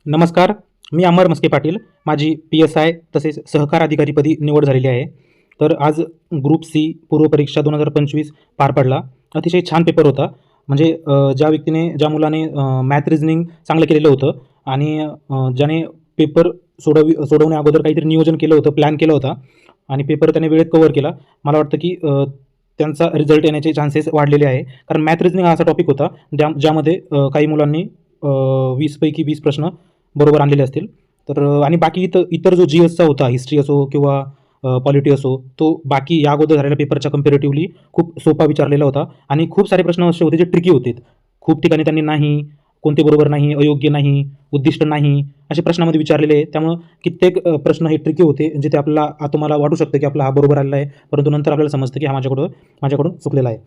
नमस्कार. मी अमर मस्के पाटील. माझी PSI तसेच सहकार अधिकारीपदी निवड झालेली आहे. तर आज ग्रुप सी पूर्वपरीक्षा 2025 पार पडला. अतिशय छान पेपर होता. म्हणजे ज्या मुलाने मॅथ रिझनिंग चांगलं केलेलं होतं आणि ज्याने पेपर सोडवण्या अगोदर काहीतरी नियोजन केलं होतं, प्लॅन केला होता आणि पेपर त्याने वेळेत कव्हर केला. मला वाटतं की त्यांचा रिझल्ट येण्याचे चान्सेस वाढलेले आहे. कारण मॅथ रिझनिंग हा असा टॉपिक होता ज्यामध्ये काही मुलांनी 20 पैकी 20 प्रश्न बरोबर आणलेले असतील. तर आणि बाकी इतर जो GSचा होता, हिस्ट्री असो किंवा पॉलिटी असो, तो बाकी या अगोदर झालेल्या पेपरच्या कंपॅरेटिव्हली खूप सोपा विचारलेला होता आणि खूप सारे प्रश्न असे होते जे ट्रिकी होते. खूप ठिकाणी त्यांनी नाही, कोणते बरोबर नाही, अयोग्य नाही, उद्दिष्ट नाही, असे प्रश्नामध्ये विचारलेले आहे. त्यामुळं कित्येक प्रश्न हे ट्रिकी होते, जिथे तुम्हाला वाटू शकतं की आपला हा बरोबर आलेला आहे, परंतु नंतर आपल्याला समजतं की हा माझ्याकडून चुकलेला आहे.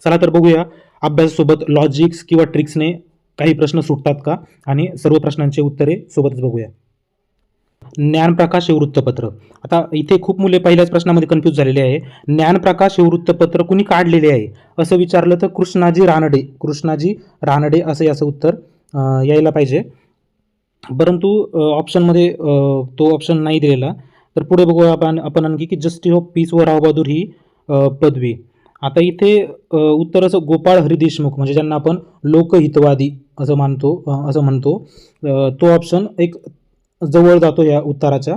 चला तर बघूया, अभ्यासासोबत लॉजिक्स किंवा ट्रिक्सने काही प्रश्न सुटतात का, आणि सर्व प्रश्नांची उत्तरे सोबतच बघूया. ज्ञानप्रकाश हे वृत्तपत्र. आता इथे खूप मुले पहिल्याच प्रश्नामध्ये कन्फ्यूज झालेले आहे. ज्ञानप्रकाश हे वृत्तपत्र कुणी काढलेले आहे असं विचारलं तर कृष्णाजी रानडे असं याचं उत्तर यायला पाहिजे. परंतु ऑप्शनमध्ये तो ऑप्शन नाही दिलेला. तर पुढे बघूया आपण आणखी की जस्टिस ऑफ पीस व राव बहादूर ही पदवी. आता इथे उत्तर असं गोपाळ हरी देशमुख, म्हणजे ज्यांना आपण लोकहितवादी असं म्हणतो, तो ऑप्शन एक जवळ जातो या उत्तराच्या.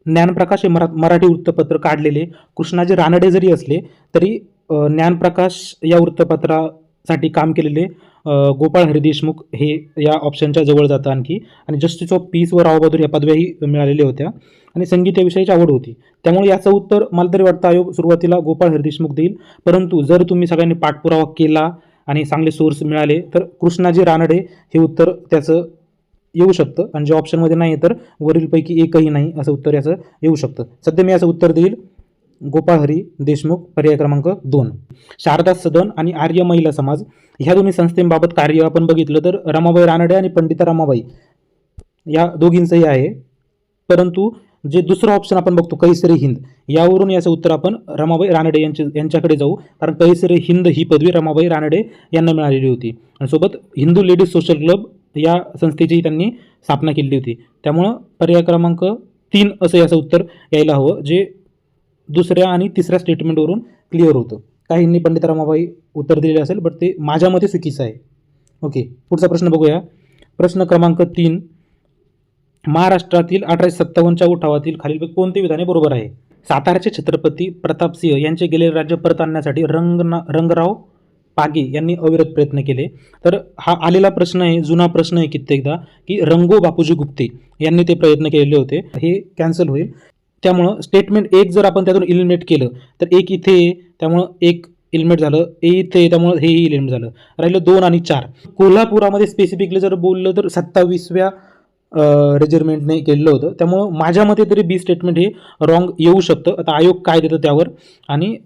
ज्ञानप्रकाश हे मराठी वृत्तपत्र काढलेले कृष्णाजी रानडे जरी असले तरी ज्ञानप्रकाश या वृत्तपत्रासाठी काम केलेले गोपाळ हरी देशमुख हे या ऑप्शनच्या जवळ जातं आणखी. आणि जस्टिस ऑफ पीस व राव बहादूर या पदव्याही मिळालेल्या होत्या आणि संगीत या विषयाची आवड होती. त्यामुळे याचं उत्तर मला तरी वाटतं आयोग सुरुवातीला गोपाळ हरी देशमुख देईल. परंतु जर तुम्ही सगळ्यांनी पाठपुरावा केला आणि चांगले सोर्स मिळाले तर कृष्णाजी रानडे हे उत्तर त्याचं येऊ शकतं. आणि जे ऑप्शनमध्ये नाही तर वरीलपैकी एकही नाही असं उत्तर याचं येऊ शकतं. सध्या मी असं उत्तर देईल गोपाळ हरी देशमुख, पर्याय क्रमांक 2. शारदा सदन आणि आर्य महिला समाज ह्या दोन्ही संस्थेबाबत कार्य आपण बघितलं तर रमाबाई रानडे आणि पंडिता रमाबाई या दोघींचंही आहे. परंतु जे दुसरं ऑप्शन आपण बघतो कैसरी हिंद, यावरून याचं उत्तर आपण रमाबाई रानडे यांच्याकडे जाऊ. कारण कैसरी हिंद ही पदवी रमाबाई रानडे यांना मिळालेली होती आणि सोबत हिंदू लेडीज सोशल क्लब या संस्थेची त्यांनी स्थापना केली होती. त्यामुळं पर्याय क्रमांक 3 असं याचं उत्तर यायला हवं, जे दुसऱ्या आणि तिसऱ्या स्टेटमेंटवरून क्लिअर होतं. काहींनी पंडित रमाबाई उत्तर दिलेले असेल, बट ते माझ्या मते चुकीचं आहे. ओके, पुढचा प्रश्न बघूया. प्रश्न क्रमांक 3. महाराष्ट्रातील 1857च्या उठावातील खालीलपैकी कोणते विधाने बरोबर आहे? साताऱ्याचे छत्रपती प्रतापसिंह यांचे गेलेले राज्य परत आणण्यासाठी रंगराव पागे यांनी अविरत प्रयत्न केले. तर हा आलेला प्रश्न आहे, जुना प्रश्न आहे कित्येकदा, की रंगो बापूजी गुप्ते यांनी ते प्रयत्न केलेले होते. हे कॅन्सल होईल. त्यामुळं स्टेटमेंट 1 जर आपण त्यातून इलिमिनेट केलं तर 1 इथे, त्यामुळं 1 इलिमिनेट झालं. इथे, त्यामुळं हेही इलिमिनेट झालं. राहिलं 2 आणि 4. कोल्हापुरामध्ये स्पेसिफिकली जर बोललं तर 27व्या रेजिमेंटने केलेलं होतं. त्यामुळं माझ्या मते तरी बी स्टेटमेंट हे रॉंग येऊ शकतं. आता आयोग काय देतं त्यावर. आणि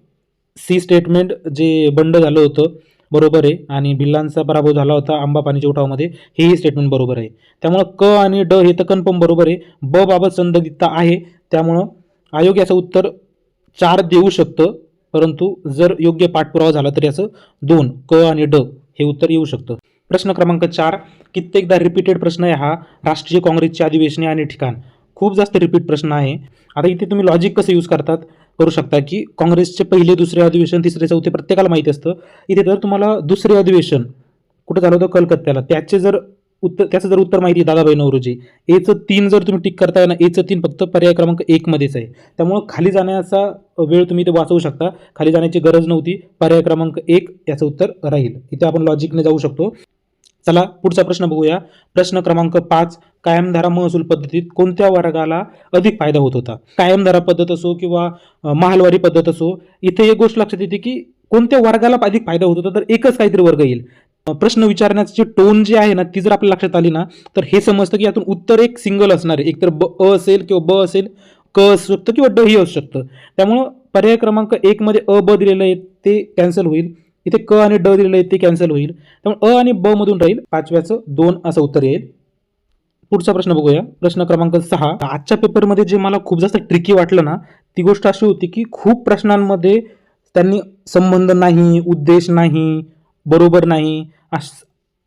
सी स्टेटमेंट जे बंड झालं होतं बरोबर आहे, आणि भिल्लांचा पराभव झाला होता आंबा पाणीच्या उठावामध्ये, हेही स्टेटमेंट बरोबर आहे. त्यामुळं क आणि ड हे तर कन्फर्म बरोबर आहे. ब बाबत संदिग्धता आहे, त्यामुळं आयोग याचं उत्तर 4 देऊ शकतं. परंतु जर योग्य पाठपुरावा झाला तर याचं 2 क आणि ड हे उत्तर येऊ शकतं. प्रश्न क्रमांक 4. कित्येकदा रिपीटेड प्रश्न आहे हा. राष्ट्रीय काँग्रेसची अधिवेशने आणि ठिकाण. खूप जास्त रिपीट प्रश्न आहे. आता इथे तुम्ही लॉजिक कसं यूज करू शकता की काँग्रेसचे पहिले, दुसरे अधिवेशन, तिसरे, चौथे प्रत्येकाला माहिती असतं. इथे जर तुम्हाला दुसरे अधिवेशन कुठं झालं होतं, कलकत्त्याला, त्याचं जर उत्तर माहिती आहे दादाभाई नौरोजी, एचं 3 जर तुम्ही टिक करताय ना, एचं 3 फक्त पर्याय क्रमांक 1 मध्येच आहे. त्यामुळं खाली जाण्याचा वेळ तुम्ही इथे वाचवू शकता. खाली जाण्याची गरज नव्हती. पर्याय क्रमांक 1 याचं उत्तर राहील. इथे आपण लॉजिकने जाऊ शकतो. चला पुढचा प्रश्न बघूया. प्रश्न क्रमांक 5. कायमधारा महसूल पद्धतीत कोणत्या वर्गाला अधिक फायदा होत होता? कायमधारा पद्धत असो किंवा महालवारी पद्धत असो, इथे एक गोष्ट लक्षात येते की कोणत्या वर्गाला अधिक फायदा होत होता, तर एकच काहीतरी वर्ग येईल. प्रश्न विचारण्याची टोन जी आहे ना, ती जर आपल्या लक्षात आली ना, तर हे समजतं की यातून उत्तर एक सिंगल असणार आहे. एकतर अ असेल किंवा ब असेल, क असू शकतं किंवा ड ही असू शकतं. त्यामुळं पर्याय क्रमांक 1 मध्ये अ ब दिलेलं आहे ते कॅन्सल होईल. इथे क आणि ड दिलेलं आहे ते कॅन्सल होईल. त्यामुळे अ आणि ब मधून राहील. 5व्याचं 2 असं उत्तर येईल. पुढचा प्रश्न बघूया. प्रश्न क्रमांक 6. आजच्या पेपरमध्ये जे मला खूप जास्त ट्रिकी वाटलं ना, ती गोष्ट अशी होती की खूप प्रश्नांमध्ये त्यांनी संबंध नाही, उद्देश नाही, बरोबर नाही,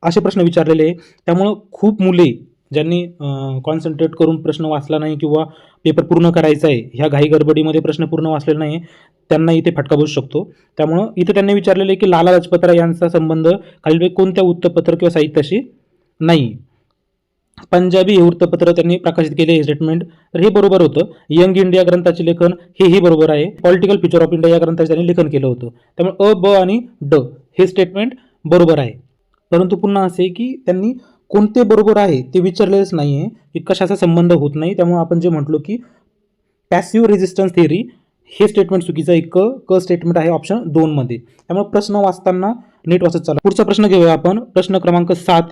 असे प्रश्न विचारलेले. त्यामुळं खूप मुले ज्यांनी कॉन्सन्ट्रेट करून प्रश्न वाचला नाही किंवा पेपर पूर्ण करायचा आहे, ह्या घाई गडबडीमध्ये प्रश्न पूर्ण वाचलेला नाही, त्यांना इथे फटका बसू शकतो. त्यामुळं इथे त्यांनी विचारलेलं आहे की लाला लाजपतराय यांचा संबंध खालीलपैकी कोणत्या वृत्तपत्र किंवा साहित्याशी नाही. पंजाबी हे वृत्तपत्र त्यांनी प्रकाशित केले हे स्टेटमेंट, तर हे बरोबर होतं. यंग इंडिया ग्रंथाचे लेखन हेही बरोबर आहे. पॉलिटिकल फ्युचर ऑफ इंडिया या ग्रंथाचे त्यांनी लेखन केलं होतं. त्यामुळे अ, ब आणि ड हे स्टेटमेंट बरोबर आहे. परंतु पुन्हा असे की त्यांनी कोणते बरोबर आहे ते विचारलेलंच नाही आहे की कशाचा संबंध होत नाही. त्यामुळे आपण जे म्हटलो की पॅसिव्ह रेझिस्टन्स थिअरी हे स्टेटमेंट चुकीचं आहे. क स्टेटमेंट आहे ऑप्शन 2 मध्ये. त्यामुळे प्रश्न वाचताना नीट वाचत चाला. पुढचा प्रश्न घेऊया आपण. प्रश्न क्रमांक 7.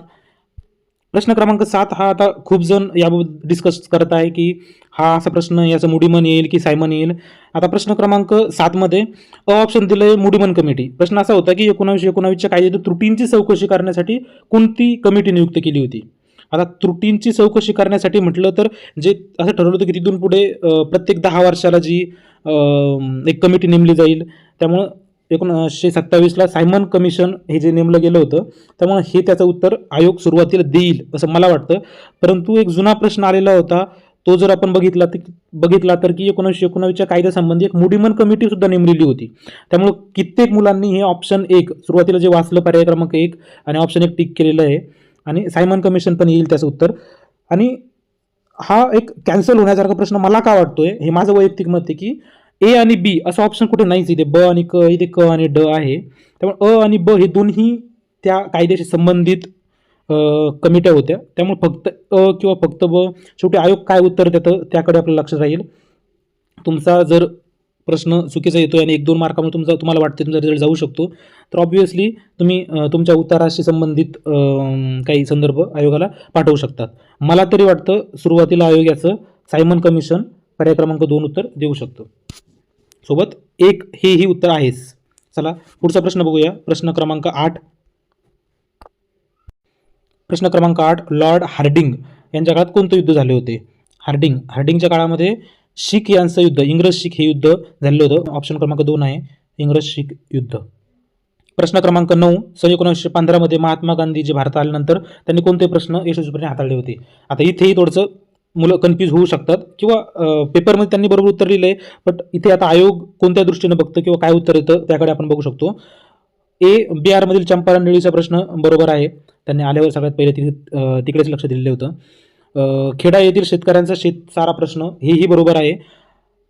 प्रश्न क्रमांक 7 हा आता खूप जण याबाबत डिस्कस करत आहे की हा असा प्रश्न याचं मुडीमन येईल की सायमन येईल. आता प्रश्न क्रमांक 7 मध्ये अ ऑप्शन दिलंय मुडीमन कमिटी. प्रश्न असा होता की 1919च्या कायद्यातील त्रुटींची चौकशी करण्यासाठी कोणती कमिटी नियुक्त केली होती. आता त्रुटींची चौकशी करण्यासाठी म्हटलं तर जे असं ठरवलं होतं की तिथून पुढे प्रत्येक 10 वर्षाला जी एक कमिटी नेमली जाईल. त्यामुळं 1927ला सायमन कमिशन हे जे नेमलं गेलं होतं, त्यामुळे हे त्याचं उत्तर आयोग सुरुवातीला देईल असं मला वाटतं. परंतु एक जुना प्रश्न आलेला होता, तो जर आपण बघितला तर की 1919च्या कायद्यासंबंधी एक मुडीमन कमिटी सुद्धा नेमलेली होती. त्यामुळे कित्येक मुलांनी हे ऑप्शन 1 सुरुवातीला जे वाचलं पर्याय क्रमांक 1 आणि ऑप्शन 1 टिक केलेलं आहे आणि सायमन कमिशन पण येईल त्याचं उत्तर. आणि हा एक कॅन्सल होण्यासारखा प्रश्न मला का वाटतोय, हे माझं वैयक्तिक मत आहे की ए आणि बी असं ऑप्शन कुठे नाहीच इथे. ब आणि क, इथे क आणि ड आहे. त्यामुळे अ आणि ब हे दोन्ही त्या कायद्याशी संबंधित कमिट्या होत्या. त्यामुळे फक्त अ किंवा फक्त ब, शेवटी आयोग काय उत्तर देतं त्याकडे आपलं लक्ष राहील. तुमचा जर प्रश्न चुकीचा येतोय आणि 1-2 मार्कामुळे तुम्हाला वाटते तुमचा रिझल्ट जाऊ शकतो, तर ऑब्व्हियसली तुम्ही तुमच्या उत्तराशी संबंधित काही संदर्भ आयोगाला पाठवू शकतात. मला तरी वाटतं सुरुवातीला आयोग याचं सायमन कमिशन पर्याय क्रमांक 2 उत्तर देऊ शकतो. सोबत 1 हेही उत्तर आहेच. चला पुढचा प्रश्न बघूया. प्रश्न क्रमांक 8. प्रश्न क्रमांक 8. लॉर्ड हार्डिंग यांच्या काळात कोणते युद्ध झाले होते. हार्डिंगच्या काळामध्ये शीख यांचं युद्ध, इंग्रज शीख हे युद्ध झालेलं होतं. ऑप्शन क्रमांक 2 आहे इंग्रज शीख युद्ध. प्रश्न क्रमांक 9. सन 1915 मध्ये महात्मा गांधी जे भारतात आल्यानंतर त्यांनी कोणते प्रश्न यशस्वीपणे हाताळले होते. आता इथेही थोडंसं मुलं कन्फ्यूज होऊ शकतात किंवा पेपरमध्ये त्यांनी बरोबर उत्तर लिहिलं आहे, बट इथे आता आयोग कोणत्या दृष्टीनं बघतं किंवा काय उत्तर येतं त्याकडे आपण बघू शकतो. ए, बिहारमधील चंपारण निळीचा प्रश्न बरोबर आहे. त्यांनी आल्यावर सगळ्यात पहिले तिकडेच लक्ष दिलेलं होतं. खेडा येथील शेतकऱ्यांचा शेतसारा प्रश्न हेही बरोबर आहे.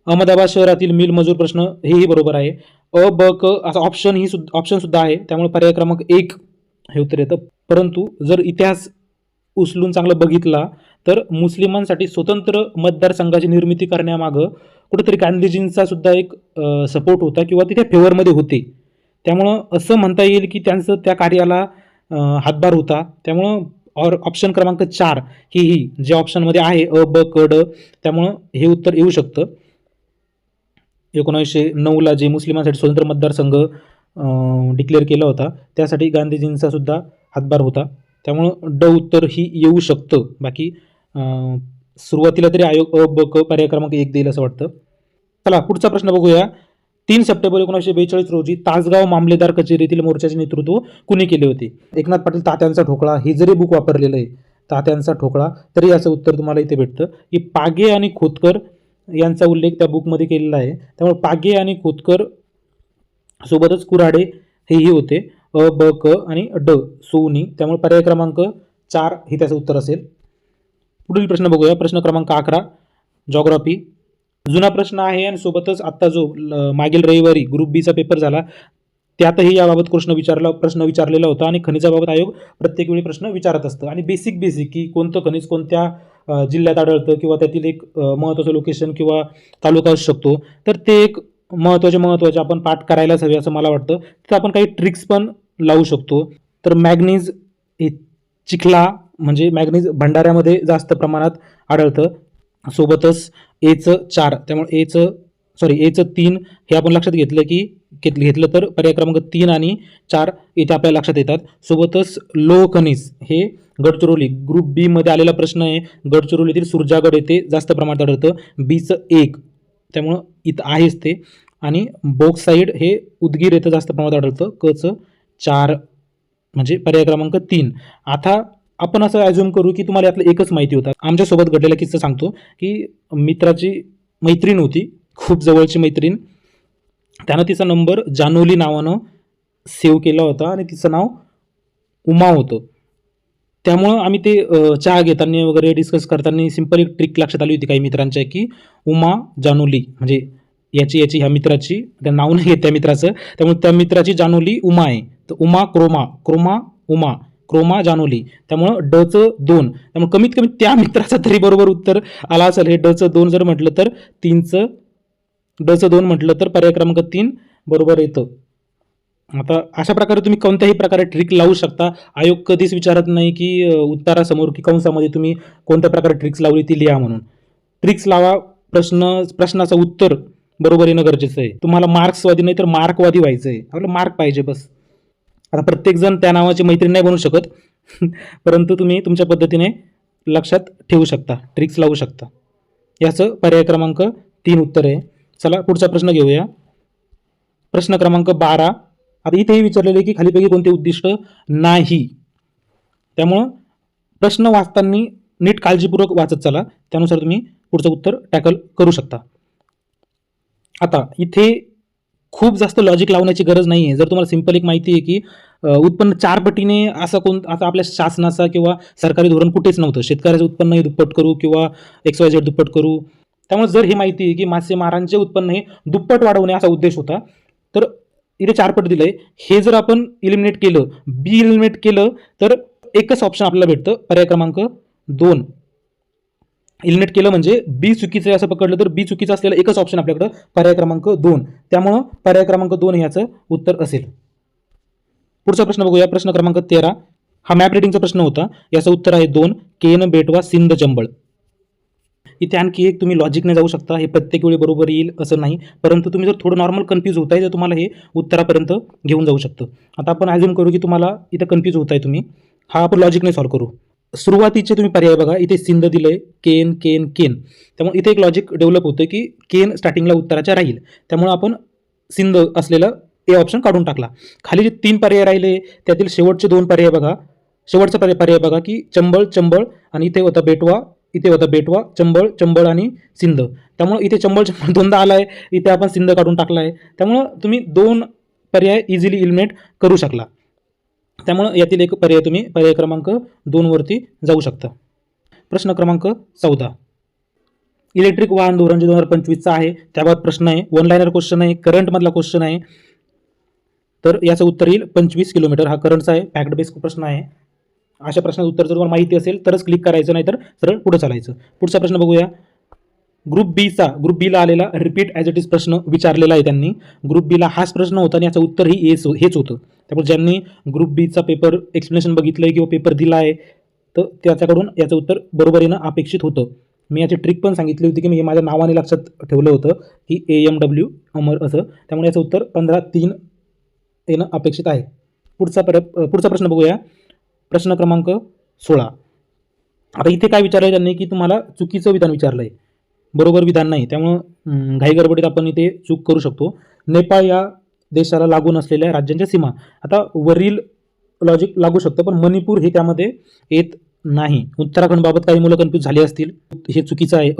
अहमदाबाद शहरातील मिल मजूर प्रश्न हेही बरोबर आहे. अ, ब, क असा ऑप्शन सुद्धा आहे. त्यामुळे पर्याय क्रमांक 1 हे उत्तर येतं. परंतु जर इतिहास उचलून चांगलं बघितला तर मुस्लिमांसाठी स्वतंत्र मतदारसंघाची निर्मिती करण्यामागं कुठेतरी गांधीजींचा सुद्धा एक सपोर्ट होता किंवा ते त्या फेवरमध्ये होते. त्यामुळं असं म्हणता येईल की त्यांचं त्या कार्याला हातभार होता. त्यामुळं ऑप्शन क्रमांक 4 ही जे ऑप्शनमध्ये आहे अ, ब, क, ड, त्यामुळं हे उत्तर येऊ शकतं. 1909ला जे मुस्लिमांसाठी स्वतंत्र मतदारसंघ डिक्लेअर केला होता त्यासाठी गांधीजींचा सुद्धा हातभार होता. त्यामुळं ड उत्तर ही येऊ शकतं. बाकी सुरुवातीला तरी आयोग अ, ब, क पर्याय क्रमांक 1 देईल असं वाटतं. चला पुढचा प्रश्न बघूया. 3 सप्टेंबर 1942 रोजी तासगाव मामलेदार कचेरीतील मोर्चाचे नेतृत्व कुणी केले होते. एकनाथ पाटील तात्यांचा ठोकळा हे जरी बुक वापरलेलं आहे, तात्यांचा ठोकळा, तरी याचं उत्तर तुम्हाला इथे भेटतं की पागे आणि खोतकर यांचा उल्लेख त्या बुकमध्ये केलेला आहे. त्यामुळे पागे आणि खोतकर सोबतच कुऱ्हाडे हेही होते. अ, ब, क आणि ड सोनी. त्यामुळे पर्याय क्रमांक 4 हे त्याचं उत्तर असेल. पुढील प्रश्न बघूया. प्रश्न क्रमांक 11. जॉग्राफी जुना प्रश्न आहे आणि सोबतच आत्ता जो मागील रविवारी ग्रुप बीचा पेपर झाला त्यातही याबाबत प्रश्न विचारलेला होता आणि खनिजाबाबत आयोग प्रत्येक वेळी प्रश्न विचारत असतं. आणि बेसिक की कोणतं खनिज कोणत्या जिल्ह्यात आढळतं किंवा त्यातील एक महत्त्वाचं लोकेशन किंवा तालुका असू शकतो, तर ते एक महत्त्वाचे आपण पाठ करायलाच हवे असं मला वाटतं. तर आपण काही ट्रिक्स पण लावू शकतो. तर मॅग्नीज हे चिखला म्हणजे मॅग्नीज भंडाऱ्यामध्ये जास्त प्रमाणात आढळतं. सोबतच एचं 4 त्यामुळे एचं 3 हे आपण लक्षात घेतलं तर पर्याय क्रमांक 3 आणि 4 इथे आपल्या लक्षात येतात. सोबतच लोह खनिज हे गडचिरोली ग्रुप बी मध्ये आलेला प्रश्न आहे. गडचिरोलीतील सुरजागड येथे जास्त प्रमाणात आढळतं. बीचं 1 त्यामुळं इथं आहेच ते. आणि बॉक्साईड हे उदगीर येथे जास्त प्रमाणात आढळतं. कचं 4 म्हणजे पर्याय क्रमांक 3. आता आपण असं ॲज्युम करू की तुम्हाला यातलं एकच माहिती होता. आमच्यासोबत घडलेला किस्सा सांगतो की मित्राची मैत्रीण होती, खूप जवळची मैत्रीण. त्यानं तिचा नंबर जानोली नावानं सेव्ह केला होता आणि तिचं नाव उमा होतं. त्यामुळं आम्ही ते चहा घेताना वगैरे डिस्कस करताना सिंपल एक ट्रिक लक्षात आली होती काही मित्रांच्या, की उमा जानोली म्हणजे याची ह्या मित्राची, त्या नाव नाही आहे त्या मित्राचं, त्यामुळे त्या मित्राची जानोली उमा आहे. तर उमा क्रोमा, क्रोमा उमा, क्रोमा जानोली. त्यामुळं डचं 2. त्यामुळे कमीत कमी त्या मित्राचं तरी बरोबर उत्तर आला असेल. हे डचं 2 जर म्हटलं तर 3चं डचं 2 म्हटलं तर पर्याय क्रमांक 3 बरोबर येतं. आता अशा प्रकारे तुम्ही कोणत्याही प्रकारे ट्रिक लावू शकता. आयोग कधीच विचारत नाही की उत्तरासमोर की कंसामध्ये तुम्ही कोणत्या प्रकारे ट्रिक्स लावली ती लिहा म्हणून. ट्रिक्स लावा, प्रश्नाचं उत्तर बरोबर येणं गरजेचं आहे. तुम्हाला मार्क्सवादी नाही तर मार्कवादी व्हायचं आहे. आपलं मार्क पाहिजे बस. आता प्रत्येकजण त्या नावाची मैत्रीण नाही बनू शकत परंतु तुम्ही तुमच्या पद्धतीने लक्षात ठेवू शकता, ट्रिक्स लावू शकता. याचं पर्याय क्रमांक 3 उत्तर आहे. चला पुढचा प्रश्न घेऊया. प्रश्न क्रमांक 12. आता इथेही विचारलेले की खालीपैकी कोणते उद्दिष्ट नाही. त्यामुळं प्रश्न वाचताना नीट काळजीपूर्वक वाचत चला, त्यानुसार तुम्ही पुढचं उत्तर टॅकल करू शकता. आता इथे खूप जास्त लॉजिक लावण्याची गरज नाही आहे. जर तुम्हाला सिंपल एक माहिती आहे की उत्पन्न 4 पटीने आता आपल्या शासनाचा किंवा सरकारी धोरण कुठेच नव्हतं. शेतकऱ्याचं उत्पन्न हे दुप्पट करू किंवा XYZ दुप्पट करू. त्यामुळे जर ही माहिती आहे की मासेमारांचे उत्पन्न हे दुप्पट वाढवणे असा उद्देश होता, तर इथे 4 पट दिलंय. हे जर आपण इलिमिनेट केलं, बी इलिमिनेट केलं, तर एकच ऑप्शन आपल्याला भेटतं, पर्याय क्रमांक 2. इलिमिनेट केलं म्हणजे बी चुकीचं आहे असं पकडलं तर बी चुकीचं असलेलं एकच ऑप्शन आपल्याकडं पर्याय क्रमांक 2. त्यामुळं पर्याय क्रमांक 2 ह्याचं उत्तर असेल. पुढचा प्रश्न बघूया. प्रश्न क्रमांक 13. हा मॅप रिडिंगचा प्रश्न होता. याचं उत्तर आहे 2. केन, बेटवा, सिंध, चंबळ. इथे आणखी एक तुम्ही लॉजिकने जाऊ शकता. हे प्रत्येक वेळी बरोबर येईल असं नाही, परंतु तुम्ही जर थोडं नॉर्मल कन्फ्यूज होताय तर तुम्हाला हे उत्तरापर्यंत घेऊन जाऊ शकतं. आता आपण ॲज्युम करू की तुम्हाला इथं कन्फ्यूज होताय तुम्ही. हा आपण लॉजिकने सॉल्व्ह करू. सुरुवातीचे तुम्ही पर्याय बघा. इथे सिंध दिलंय, केन, केन, केन. त्यामुळे इथे एक लॉजिक डेव्हलप होतं की केन स्टार्टिंगला उत्तराच्या राहील. त्यामुळे आपण सिंध असलेलं ए ऑप्शन काढून टाकला. खाली जे 3 पर्याय राहिले त्यातील शेवटचे 2 पर्याय बघा. शेवटचा पर्याय बघा की चंबळ, चंबळ आणि इथे होता बेटवा, इथे होता बेटवा, चंबळ, चंबळ आणि सिंध. त्यामुळे इथे चंबळ चंबळ 2दा आला आहे, इथे आपण सिंध काढून टाकला आहे. त्यामुळं तुम्ही 2 पर्याय इझिली इलिमिनेट करू शकला. त्यामुळं यातील एक पर्याय तुम्ही पर्याय क्रमांक 2 वरती जाऊ शकता. प्रश्न क्रमांक 14. इलेक्ट्रिक वाहन धोरण जे 2025चा आहे त्याबाबत प्रश्न आहे. 1 लाईनर क्वेश्चन आहे, करंटमधला क्वेश्चन आहे. तर याचं उत्तर येईल 25 किलोमीटर. हा करंटचा आहे, फॅक्ट बेस्ड प्रश्न आहे. अशा प्रश्नाचं उत्तर जर तुम्हाला माहिती असेल तरच क्लिक करायचं, नाही तर सरळ पुढे चालायचं. पुढचा प्रश्न बघूया. ग्रुप बीला आलेला रिपीट ॲज इट इज प्रश्न विचारलेला आहे त्यांनी. ग्रुप बीला हाच प्रश्न होता आणि याचं उत्तर हेच होतं. त्यामुळे ज्यांनी ग्रुप बीचा पेपर एक्सप्लेनेशन बघितलं आहे किंवा पेपर दिला आहे तर त्याच्याकडून याचं उत्तर बरोबर येणं अपेक्षित होतं. मी याची ट्रिक पण सांगितली होती की मी माझ्या नावाने लक्षात ठेवलं होतं की AMW अमर असं. त्यामुळे याचं उत्तर 15-3 येणं अपेक्षित आहे. पुढचा प्रश्न बघूया. प्रश्न क्रमांक 16. आता इथे काय विचारलं आहे त्यांनी की तुम्हाला चुकीचं विधान विचारलं आहे, बरोबर विधान नाही. त्यामुळं घाईगडबडीत आपण इथे चूक करू शकतो. नेपाळ या देशाला लागून असलेल्या राज्यांच्या सीमा. आता वरील लॉजिक लागू शकतं, पण मणिपूर हे त्यामध्ये येत नाही. उत्तराखंडबाबत काही मुलं कन्फ्यूज झाली असतील, हे चुकीचं आहे.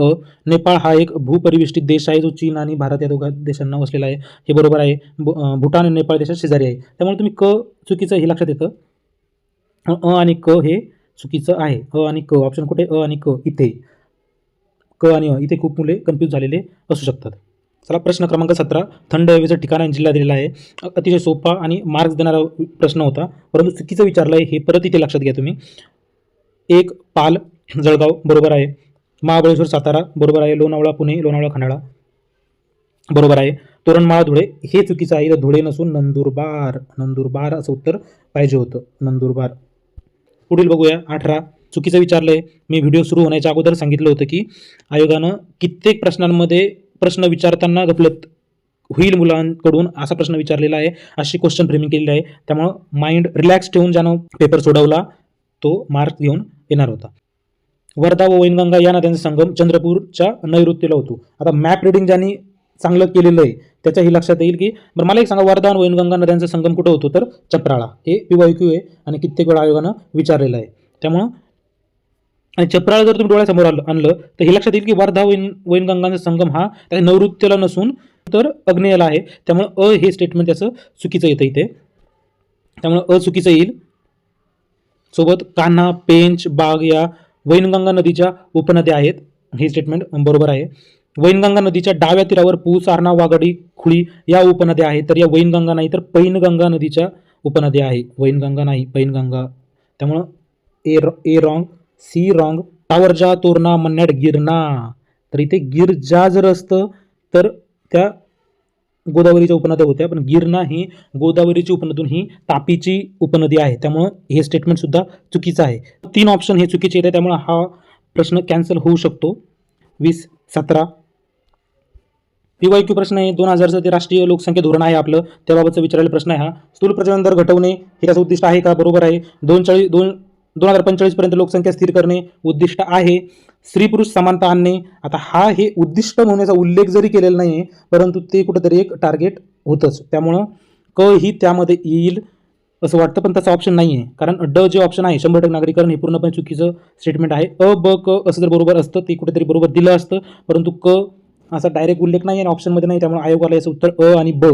नेपाळ हा एक भूपरिवेष्टित देश आहे जो चीन आणि भारत या दोघा देशांना वसलेला आहे, हे बरोबर आहे. भूटान आणि नेपाळ देशात शेजारी आहे. त्यामुळे तुम्ही चुकीचं हे लक्षात येतं. आणि हे चुकीचं आहे. आणि ऑप्शन कुठे? आणि इथे आणि इथे खूप मुले कन्फ्यूज झालेले असू शकतात. चला प्रश्न क्रमांक 17. थंड हवेचं ठिकाण आणि जिल्हा दिलेला आहे. अतिशय सोपा आणि मार्क्स देणारा प्रश्न होता, परंतु चुकीचं विचारलं आहे, हे परत इथे लक्षात घ्या तुम्ही. 1 पाल जळगाव बरोबर आहे. महाबळेश्वर सातारा बरोबर आहे. लोणावळा पुणे, लोणावळा खंडाळा बरोबर आहे. तोरणमाळा धुळे हे चुकीचं आहे. इथं धुळे नसून नंदुरबार असं उत्तर पाहिजे होतं, नंदुरबार. पुढील बघूया. 18. चुकीचं विचारलं आहे. मी व्हिडिओ सुरू होण्याच्या अगोदर सांगितलं होतं की आयोगानं कित्येक प्रश्नांमध्ये प्रश्न विचारताना गफलत होईल मुलांकडून असा प्रश्न विचारलेला आहे, अशी क्वेश्चन फ्रेमिंग केलेली आहे. त्यामुळं माइंड रिलॅक्स ठेवून ज्यानं पेपर सोडवला तो मार्क घेऊन येणार होता. वर्धा व वैनगंगा या नद्यांचा संगम चंद्रपूरच्या नैऋत्येला होतो. आता मॅप रिडिंग ज्यांनी चांगलं केलेलं आहे त्याच्याही लक्षात येईल की बरं मला एक सांगा, वर्धा आणि वैनगंगा नद्यांचा संगम कुठं होतो? तर चप्राळा. हे PYQ आहे आणि कित्येक वेळा आयोगानं विचारलेलं आहे. त्यामुळं आणि चपराळ जर तुम्ही डोळ्यासमोर आणलं तर हे लक्षात येईल की वर्धा वैनगंगाचा संगम हा त्या नैऋत्यला नसून तर अग्नेयला आहे. त्यामुळं हे स्टेटमेंट त्याचं चुकीचं येतं इथे. त्यामुळं चुकीचं येईल. सोबत कान्हा, पेंच, बाग या वैनगंगा नदीच्या उपनद्या आहेत. हे स्टेटमेंट बरोबर आहे. वैनगंगा नदीच्या डाव्या तीरावर पूस, आरणा, वाघाडी, खुळी या उपनद्या आहेत. तर या वैनगंगा नाही तर पैनगंगा नदीच्या उपनद्या आहे. वैनगंगा नाही, पैनगंगा. त्यामुळं ए रॉंग, सी रॉंग. टावरजा, तोरणा, मन्याड, गिरणा. तर इथे गिरजा जर असतं तर त्या गोदावरीच्या उपनद्या होत्या, पण गिरणा ही गोदावरीची उपनदीतून ही तापीची उपनदी आहे. त्यामुळं हे स्टेटमेंट सुद्धा चुकीचं आहे. 3 ऑप्शन हे चुकीचे येते. त्यामुळे हा प्रश्न कॅन्सल होऊ शकतो. 2017 PYQ प्रश्न आहे. 2000चं ते राष्ट्रीय लोकसंख्या धोरण आहे आपलं, त्याबाबतचा विचारलेला प्रश्न आहे हा. स्थूल प्रजनन दर घटवणे हे त्याचं उद्दिष्ट आहे का? बरोबर आहे. 2045 पर्यंत लोकसंख्या स्थिर करणे उद्दिष्ट आहे. स्त्री पुरुष समानता आणणे, आता हे उद्दिष्ट होण्याचा उल्लेख जरी केलेला नाही आहे, परंतु ते कुठेतरी एक टार्गेट होतंच. त्यामुळं क ही त्यामध्ये येईल असं वाटतं, पण त्याचा ऑप्शन नाही आहे. कारण ड जे ऑप्शन आहे 100% नागरीकरण हे पूर्णपणे चुकीचं स्टेटमेंट आहे. ब क असं जर बरोबर असतं ते कुठेतरी बरोबर दिलं असतं, परंतु क असा डायरेक्ट उल्लेख नाही आणि ऑप्शनमध्ये नाही. त्यामुळे आयोगाला याचं उत्तर आणि ब.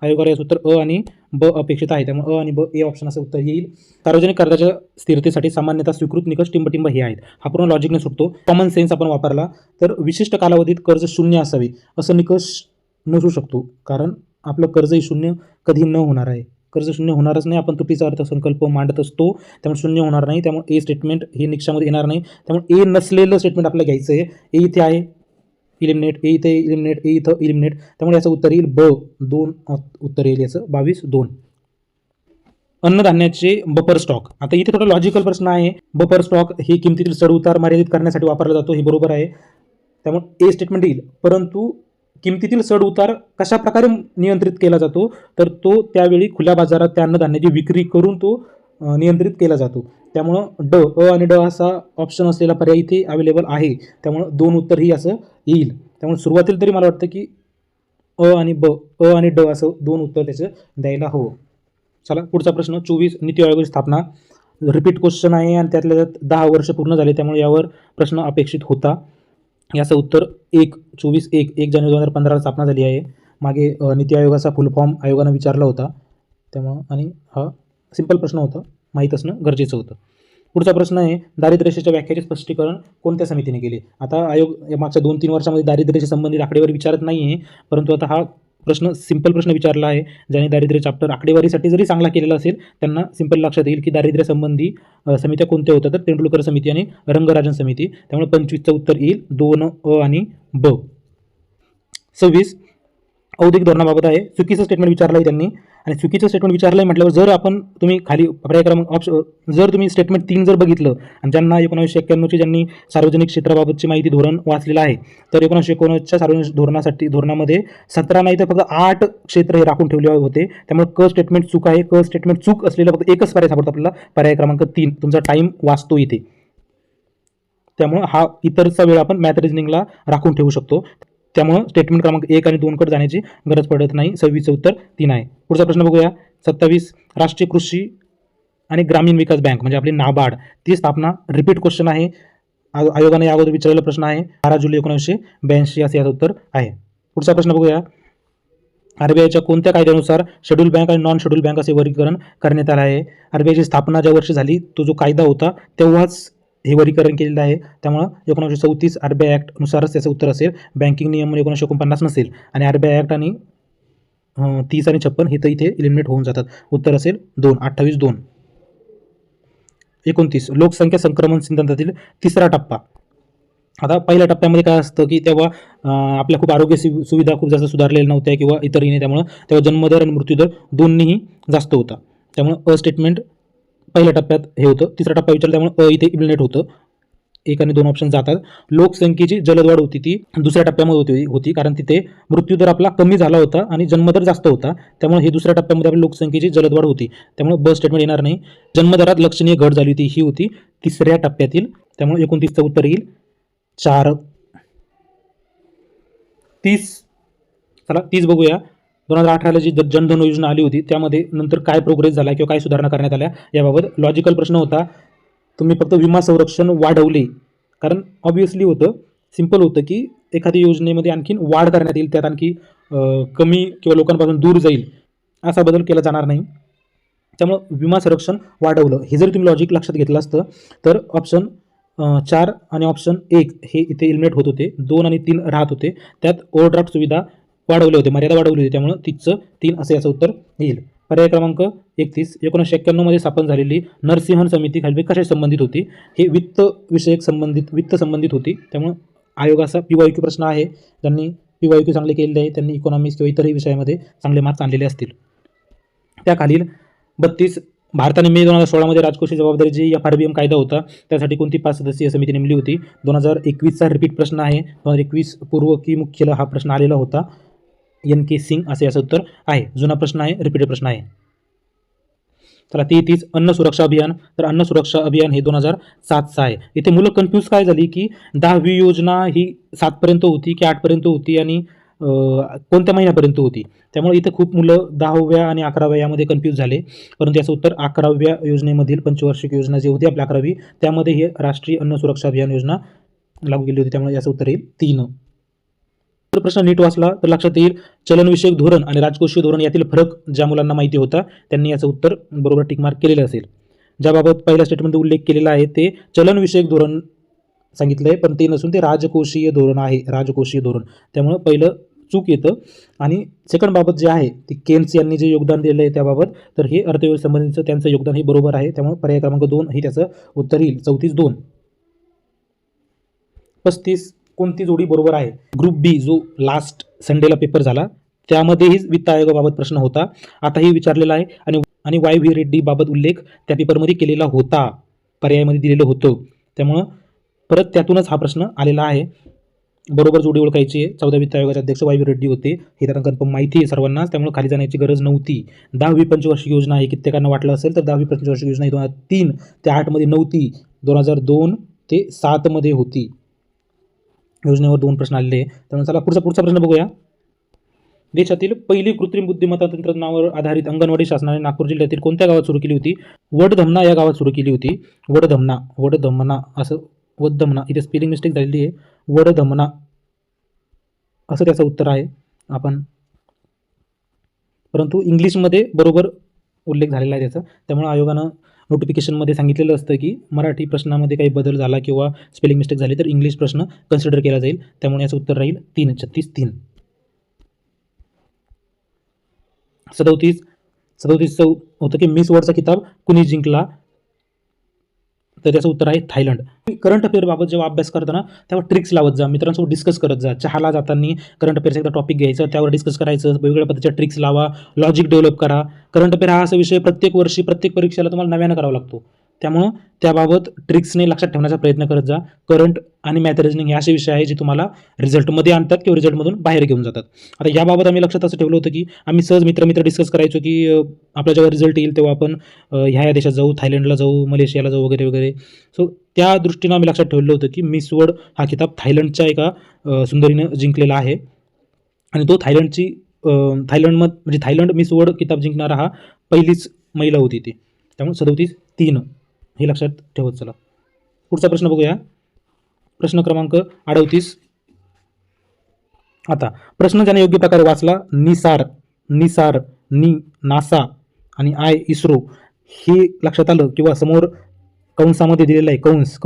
आयोगाला याचं उत्तर आणि ब अपेक्षित आहे. त्यामुळे आणि ब ए ऑप्शन असं उत्तर येईल. सार्वजनिक कर्जाच्या स्थिरतेसाठी सामान्यतः स्वीकृत निकष टिंबटिंब हे आहेत. हा पूर्ण लॉजिकने सुटतो. कॉमन सेन्स आपण वापरला तर विशिष्ट कालावधीत कर्ज शून्य असावे असं निकष नसू शकतो, कारण आपलं कर्जही शून्य कधी न होणार आहे. कर्ज शून्य होणारच नाही. आपण तुटीचा अर्थसंकल्प मांडत असतो, त्यामुळे शून्य होणार नाही. त्यामुळे ए स्टेटमेंट हे निकषामध्ये येणार नाही. त्यामुळे ए नसलेलं स्टेटमेंट आपल्याला घ्यायचं आहे. ए इथे आहे इलिमिनेट, ए इथे इलिमिनेट, ए इथं इलिमिनेट. त्यामुळे याचं उत्तर येईल ब. 2 उत्तर येईल याचं. 22-2. अन्नधान्याचे बफर स्टॉक. आता इथे थोडा लॉजिकल प्रश्न आहे. बफर स्टॉक हे किमतीतील चढउतार मर्यादित करण्यासाठी वापरला जातो, हे बरोबर आहे. त्यामुळे ए स्टेटमेंट येईल. परंतु किमतीतील चढउतार कशा प्रकारे नियंत्रित केला जातो, तर तो त्यावेळी खुल्या बाजारात त्या अन्नधान्याची विक्री करून तो नियंत्रित केला जातो. त्यामुळं ड, आणि ड असा ऑप्शन असलेला पर्याय इथे अवेलेबल आहे. त्यामुळं 2 उत्तर ही असं येईल. त्यामुळे सुरुवातीला तरी मला वाटतं की आणि ब, आणि ड असं 2 उत्तर त्याचं द्यायला हवं. चला पुढचा प्रश्न. 24 नीती आयोगाची स्थापना. रिपीट क्वेश्चन आहे आणि त्यातल्या त्यात 10 वर्ष पूर्ण झाले, त्यामुळे यावर प्रश्न अपेक्षित होता. याचं उत्तर 1 जानेवारी 2015 स्थापना झाली आहे. मागे नीती आयोगाचा फुल फॉर्म आयोगानं विचारला होता, त्यामुळं आणि हा सिंपल प्रश्न होता, माहीत असणं गरजेचं होतं. पुढचा प्रश्न आहे. दारिद्र्य रेषेच्या व्याख्येचे स्पष्टीकरण कोणत्या समितीने केले? आता आयोग मागच्या 2-3 वर्षामध्ये दारिद्र्याशी संबंधित आकडेवारी विचारत नाही आहे, परंतु आता हा प्रश्न सिंपल प्रश्न विचारला आहे. ज्याने दारिद्र्य चॅप्टर आकडेवारीसाठी जरी चांगला केलेला असेल त्यांना सिंपल लक्षात येईल की दारिद्र्यसंबंधी समित्या कोणत्या होत्या, तर तेंडुलकर समिती आणि रंगराजन समिती. त्यामुळे 25चं उत्तर येईल 2 आणि ब. 26 औद्योगिक धोरणाबाबत आहे. चुकीचं स्टेटमेंट विचारलं आहे त्यांनी, आणि चुकीचं स्टेटमेंट विचारलं आहे म्हटल्यावर जर आपण तुम्ही खाली पर्याय क्रमांक जर तुम्ही स्टेटमेंट 3 जर बघितलं आणि ज्यांना 1991ची ज्यांनी सार्वजनिक क्षेत्राबाबतची माहिती धोरण वाचलेलं आहे, तर 1919च्या सार्वजनिक धोरणामध्ये 17 नाही तर फक्त 8 क्षेत्र हे राखून ठेवले होते. त्यामुळे क स्टेटमेंट चूक आहे. क स्टेटमेंट चूक असलेला फक्त एकच पर्याय सापडतो आपल्याला, पर्याय क्रमांक 3. तुमचा टाईम वाचतो इथे. त्यामुळे हा इतरचा वेळ आपण मॅथ रिजनिंगला राखून ठेवू शकतो. त्यामुळं स्टेटमेंट क्रमांक 1 आणि 2 कडे जाण्याची गरज पडत नाही. 26चं उत्तर 3 आहे. पुढचा प्रश्न बघूया. 27 राष्ट्रीय कृषी आणि ग्रामीण विकास बँक म्हणजे आपली नाबार्ड ती स्थापना. रिपीट क्वेश्चन आहे. आयोगाने या अगोदर विचारलेला प्रश्न आहे. 12 जुलै 1982 असं याचं उत्तर आहे. पुढचा प्रश्न बघूया. आरबीआयच्या कोणत्या कायद्यानुसार शेड्यूल बँक आणि नॉन शेड्यूल बँक असे वर्गीकरण करण्यात आलं आहे? आरबीआयची स्थापना ज्या वर्षी झाली तो जो कायदा होता तेव्हाच हे वर्गीकरण केलेलं आहे. त्यामुळं 1934 आरबीआय ॲक्टनुसारच त्याचं उत्तर असेल. बँकिंग नियम 1949 नसेल आणि आरबीआय ॲक्ट आणि 30 आणि 56 हे तर इथे इलिमिनेट होऊन जातात. उत्तर असेल 2. 28-2. 29 लोकसंख्या संक्रमण सिद्धांतातील 3रा टप्पा. आता पहिल्या टप्प्यामध्ये काय असतं की तेव्हा आपल्या खूप आरोग्य सुविधा खूप जास्त सुधारलेल्या नव्हत्या किंवा इतरही नाही, त्यामुळं तेव्हा जन्मदर आणि मृत्यूदर दोन्हीही जास्त होता. त्यामुळं स्टेटमेंट पहिल्या टप्प्यात हे होतं. 3रा टप्पा विचारला त्यामुळे इथे इलिमिनेट होतं. 1 आणि 2 ऑप्शन जातात. लोकसंख्येची जलद वाढ होती ती 2ऱ्या टप्प्यामध्ये होती कारण तिथे मृत्यूदर आपला कमी झाला होता आणि जन्मदर जास्त होता. त्यामुळे हे 2ऱ्या टप्प्यामध्ये आपल्या लोकसंख्येची जलद वाढ होती. त्यामुळे ब स्टेटमेंट येणार नाही. जन्मदरात लक्षणीय घट झाली होती ही होती 3ऱ्या टप्प्यातील. त्यामुळे 29चं उत्तर येईल 4. 30 चला 30 बघूया. 2018ला जी जनधन योजना आली होती त्यामध्ये नंतर काय प्रोग्रेस झाला किंवा काय सुधारणा करण्यात आल्या याबाबत लॉजिकल प्रश्न होता. तुम्ही फक्त विमा संरक्षण वाढवले, कारण ऑब्व्हियसली होतं, सिंपल होतं की एखाद्या योजनेमध्ये आणखीन वाढ करण्यात येईल, त्यात आणखी कमी किंवा लोकांपासून दूर जाईल असा बदल केला जाणार नाही. त्यामुळं विमा संरक्षण वाढवलं हे जर तुम्ही लॉजिक लक्षात घेतलं असतं तर ऑप्शन 4 आणि ऑप्शन 1 हे इथे एलिमिनेट होत होते. 2 आणि 3 राहत होते. त्यात ओव्हरड्राफ्ट सुविधा वाढवले होते, मर्यादा वाढवली होती, त्यामुळं 3 असं याचं उत्तर येईल. पर्याय क्रमांक 31, 1991 मध्ये स्थापन झालेली नरसिंहन समिती खालील कशाशी संबंधित होती? हे वित्त संबंधित होती. त्यामुळं आयोगाचा PYQ प्रश्न आहे. ज्यांनी PYQ चांगले केलेले आहे त्यांनी इकॉनॉमिक्स किंवा इतरही विषयामध्ये चांगले मार्क्स आणलेले असतील. त्याखालील 32, भारताने मे 2016 मध्ये राजकोषीय जबाबदारी जी FRBM कायदा होता त्यासाठी कोणती 5 सदस्यीय समिती नेमली होती? 2021चा रिपीट प्रश्न आहे. 2021 पूर्व की मुख्यला हा प्रश्न आलेला होता. NK सिंग असे याचं उत्तर आहे. जुना प्रश्न आहे, रिपीटेड प्रश्न आहे. चला 33, अन्न सुरक्षा अभियान. तर अन्न सुरक्षा अभियान हे 2007चं आहे. इथे मुलं कन्फ्यूज काय झाली की 10वी योजना ही 7पर्यंत होती की 8पर्यंत होती आणि कोणत्या महिन्यापर्यंत होती? त्यामुळे इथे खूप मुलं 10व्या आणि 11व्या यामध्ये कन्फ्यूज झाले. परंतु याचं उत्तर 11व्या योजनेमधील पंचवार्षिक योजना जी होती आपल्या 11वी त्यामध्ये हे राष्ट्रीय अन्न सुरक्षा अभियान योजना लागू केली होती. त्यामुळे याचं उत्तर येईल 3. जर प्रश्न नीट वाचला तर लक्षात येईल चलनविषयक धोरण आणि राजकोषीय धोरण यातील फरक ज्या मुलांना माहिती होता त्यांनी याचं उत्तर बरोबर टिकमार्क केलेलं असेल. ज्याबाबत पहिल्या स्टेटमेंटमध्ये उल्लेख केलेला आहे ते चलनविषयक धोरण सांगितलं आहे, पण ते नसून ते राजकोषीय धोरण आहे, राजकोषीय धोरण. त्यामुळं पहिलं चूक येतं. आणि सेकंड बाबत जे आहे ती केन्स यांनी जे योगदान दिलं आहे त्याबाबत, तर हे अर्थव्यवस्थेसंबंधीचं त्यांचं योगदान हे बरोबर आहे. त्यामुळे पर्याय क्रमांक 2 हे त्याचं उत्तर येईल. 34, 2. 35, कोणती जोडी बरोबर आहे? ग्रुप बी जो लास्ट संडेला पेपर झाला त्यामध्येही वित्त आयोगाबाबत प्रश्न होता, आताही विचारलेला आहे. आणि YV रेड्डी बाबत उल्लेख त्या पेपरमध्ये केलेला होता, पर्यायामध्ये दिलेलं होतं. त्यामुळं परत त्यातूनच हा प्रश्न आलेला आहे. बरोबर जोडी ओळखायची आहे. 14 वित्त आयोगाचे अध्यक्ष YV रेड्डी होते, हे त्यांना कन्फर्म माहिती आहे सर्वांनाच, त्यामुळे खाली जाण्याची गरज नव्हती. 10वी पंचवार्षिक योजना आहे, कित्येकांना वाटलं असेल तर 10वी पंचवार्षिक योजना ही 2003 ते 8 मध्ये नव्हती, 2002 ते 7 मध्ये होती. योजनेवर 2 प्रश्न आलेले. त्यामुळे चला पुढचा प्रश्न बघूया. देशातील पहिली कृत्रिम बुद्धिमत्ता तंत्रज्ञानावर आधारित अंगणवाडी शासनाने नागपूर जिल्ह्यातील कोणत्या गावात सुरू केली होती? वडधमना या गावात सुरू केली होती. वडधमना असं वडधमना, इथे स्पेलिंग मिस्टेक झालेली आहे, वडधमना असं त्याचं उत्तर आहे. परंतु इंग्लिशमध्ये बरोबर उल्लेख झालेला आहे त्याचा. त्यामुळे आयोगानं नोटिफिकेशनमध्ये सांगितलेलं असतं की मराठी प्रश्नामध्ये काही बदल झाला किंवा स्पेलिंग मिस्टेक झाली तर इंग्लिश प्रश्न कन्सिडर केला जाईल. त्यामुळे याचं उत्तर राहील 3. 36, 3. 37 होतं की मिस वर्ल्डचा किताब कुणी जिंकला? तर त्याचं उत्तर आहे थायलंड. करंट अफेअरबाबत जेव्हा अभ्यास करताना तेव्हा ट्रिक्स लावत जा, मित्रांसोबत डिस्कस करत जा. चहाला जाताना करंट अफेअर्स एकदा टॉपिक घ्यायचं, त्यावर डिस्कस करायचं, वेगवेगळ्या पद्धतीच्या ट्रिक्स लावा, लॉजिक डेव्हलप करा. करंट अफेअर हा असा विषय प्रत्येक वर्षी प्रत्येक परीक्षेला तुम्हाला नव्यानं करावा लागतो. त्यामुळं त्याबाबत ट्रिक्सने लक्षात ठेवण्याचा प्रयत्न करत जा. करंट आणि मॅथ रिजनिंग हे असे विषय आहे जे तुम्हाला रिझल्टमध्ये आणतात किंवा रिझल्टमधून बाहेर घेऊन जातात. आता याबाबत आम्ही लक्षात असं ठेवलं होतं की आम्ही सहज मित्र डिस्कस करायचो की आपला जेव्हा रिझल्ट येईल तेव्हा आपण ह्या देशात जाऊ, थायलंडला जाऊ, मलेशियाला जाऊ वगैरे वगैरे. सो त्या दृष्टीनं आम्ही लक्षात ठेवलं होतं की मिस वर्ल्ड हा किताब थायलंडच्या एका सुंदरीनं जिंकलेला आहे आणि तो थायलंड मिस वर्ल्ड किताब जिंकणारा हा पहिलीच महिला होती ती. त्यामुळे 37, 3 हे लक्षात ठेवत चला. पुढचा प्रश्न बघूया. प्रश्न क्रमांक 38. आता प्रश्न ज्याने योग्य प्रकारे वाचला, निसार, नासा आणि इस्रो हे लक्षात आलं किंवा समोर कंसामध्ये दिलेलं आहे कंस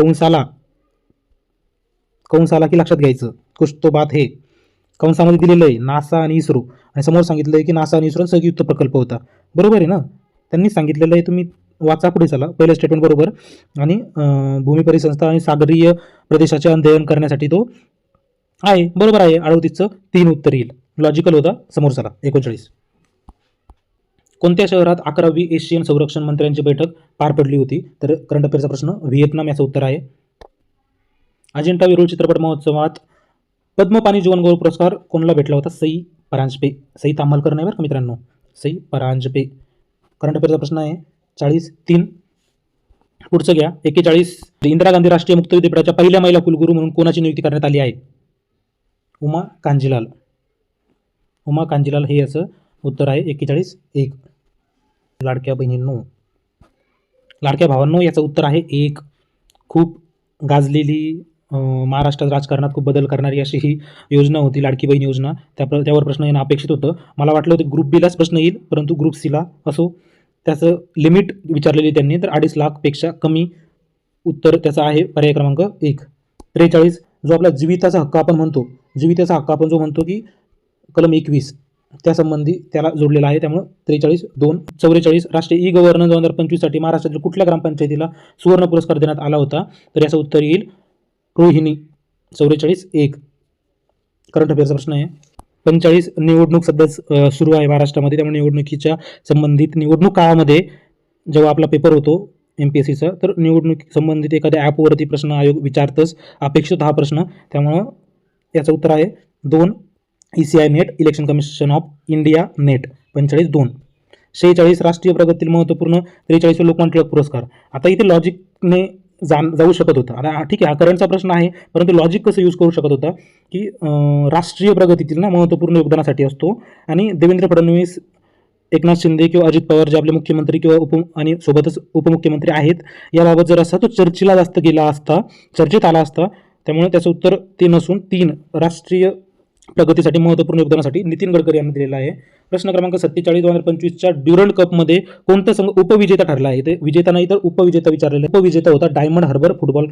आला की लक्षात घ्यायचं, कुछ तो बात है. कंसामध्ये दिलेलं आहे नासा आणि इस्रो आणि समोर सांगितलं आहे की नासा आणि इस्रो संयुक्त प्रकल्प होता. बरोबर आहे ना? त्यांनी सांगितलेलं आहे, तुम्ही वाचा पुढे चला. पहिलं स्टेटमेंट बरोबर. आणि भूमी परिसंस्था आणि सागरीय प्रदेशाचे अध्ययन करण्यासाठी तो आहे, बरोबर आहे. 38चं 3 उत्तर येईल. लॉजिकल होता. समोर चला. 39. कोणत्या शहरात 11वी एशियन संरक्षण मंत्र्यांची बैठक पार पडली होती? तर करंट अफेअरचा प्रश्न, व्हिएतनाम याचं उत्तर आहे. अजिंठा वेरूळ चित्रपट महोत्सवात पद्म पाणी जीवनगौरव पुरस्कार कोणाला भेटला होता? सई परांजपे. सई तांबलकर नाही बरं का मित्रांनो, सई परांजपे. करंट अफेअरचा प्रश्न आहे. 40, 3. पुढचं घ्या. 41. इंदिरा गांधी राष्ट्रीय मुक्त विद्यापीठाच्या पहिल्या महिला कुलगुरू म्हणून कोणाची नियुक्ती करण्यात आली आहे? उमा कांजीलाल हे याचं उत्तर आहे. 41, 1. लाडक्या बहिणींनो, लाडक्या भावांनो याचं उत्तर आहे 1. खूप गाजलेली महाराष्ट्रात राजकारणात खूप बदल करणारी अशी ही योजना होती लाडकी बहीण योजना. त्यावर प्रश्न येणं अपेक्षित होतं. मला वाटलं होतं ग्रुप बीलाच प्रश्न येईल, परंतु ग्रुप सीला असो. त्याचं लिमिट विचारलेली त्यांनी, तर 2.5 लाखपेक्षा कमी उत्तर त्याचं आहे पर्याय क्रमांक 1. 43 जो आपला जीविताचा हक्क आपण म्हणतो, जीविताचा हक्क आपण जो म्हणतो की कलम 21 त्यासंबंधी त्याला जोडलेला आहे. त्यामुळं 43 2. 44 राष्ट्रीय ई गव्हर्नन्स 2025 साठी महाराष्ट्रातील कुठल्या ग्रामपंचायतीला सुवर्ण पुरस्कार देण्यात आला होता, तर याचं उत्तर येईल रोहिणी. 44 1. करंट अफेअरचा प्रश्न आहे. 45 निवडणूक सध्या सुरू आहे महाराष्ट्रामध्ये, त्यामुळे निवडणुकीच्या संबंधित निवडणूक काळामध्ये जेव्हा आपला पेपर होतो MPSCचा, तर निवडणूक संबंधित एखाद्या ॲपवरती प्रश्न आयोग विचारतच अपेक्षित हा प्रश्न. त्यामुळं याचं उत्तर आहे 2. ECI net, election commission of India net. 45 2. 46 राष्ट्रीय प्रगतीतील महत्त्वपूर्ण 43 लोकमान्य टिळक पुरस्कार. आता इथे लॉजिकने जाऊ शकत होतं. आता ठीक आहे, हा करंटचा प्रश्न आहे, परंतु लॉजिक कसं यूज करू शकत होता की राष्ट्रीय प्रगतीतील ना महत्त्वपूर्ण योगदानासाठी असतो, आणि देवेंद्र फडणवीस, एकनाथ शिंदे किंवा अजित पवार जे आपले मुख्यमंत्री किंवा आणि सोबतच उपमुख्यमंत्री आहेत, याबाबत जर असता तो चर्चेला जास्त गेला असता, चर्चेत आला असता. त्यामुळे त्याचं उत्तर ते नसून 3 राष्ट्रीय प्रगतीसाठी महत्त्वपूर्ण योगदानासाठी नितीन गडकरी यांनी दिलेला आहे. प्रश्न क्रमांक 47 2025च्या ड्युरंड कपमध्ये कोणता संघ उपविजेता ठरला आहे? ते विजेता नाही तर उपविजेता विचारलेला. उपविजेता होता डायमंड हार्बर फुटबॉल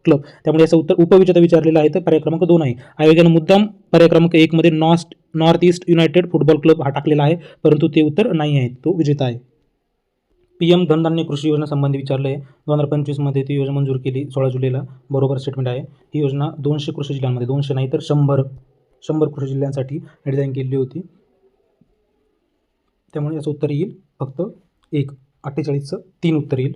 क्लब. त्यामुळे याचं उत्तर उपविजेता विचारलेलं आहे, तर पर्याय क्रमांक 2 आहे. आयोगाने मुद्दाम पर्याय क्रमांक 1 मध्ये north east United football club हा टाकलेला आहे, परंतु ते उत्तर नाही आहे, तो विजेता आहे. PM धनधान्य कृषी योजना संबंधी विचारलं आहे. 2025 मध्ये ती योजना मंजूर केली 16 जुलैला. बरोबर स्टेटमेंट आहे. ही योजना 200 कृषी जिल्ह्यांमध्ये, 200 नाही तर 100 कृषी जिल्ह्यांसाठी डिझाईन केलेली होती. त्यामुळे याचं उत्तर येईल फक्त 1. 48चं 3 उत्तर येईल.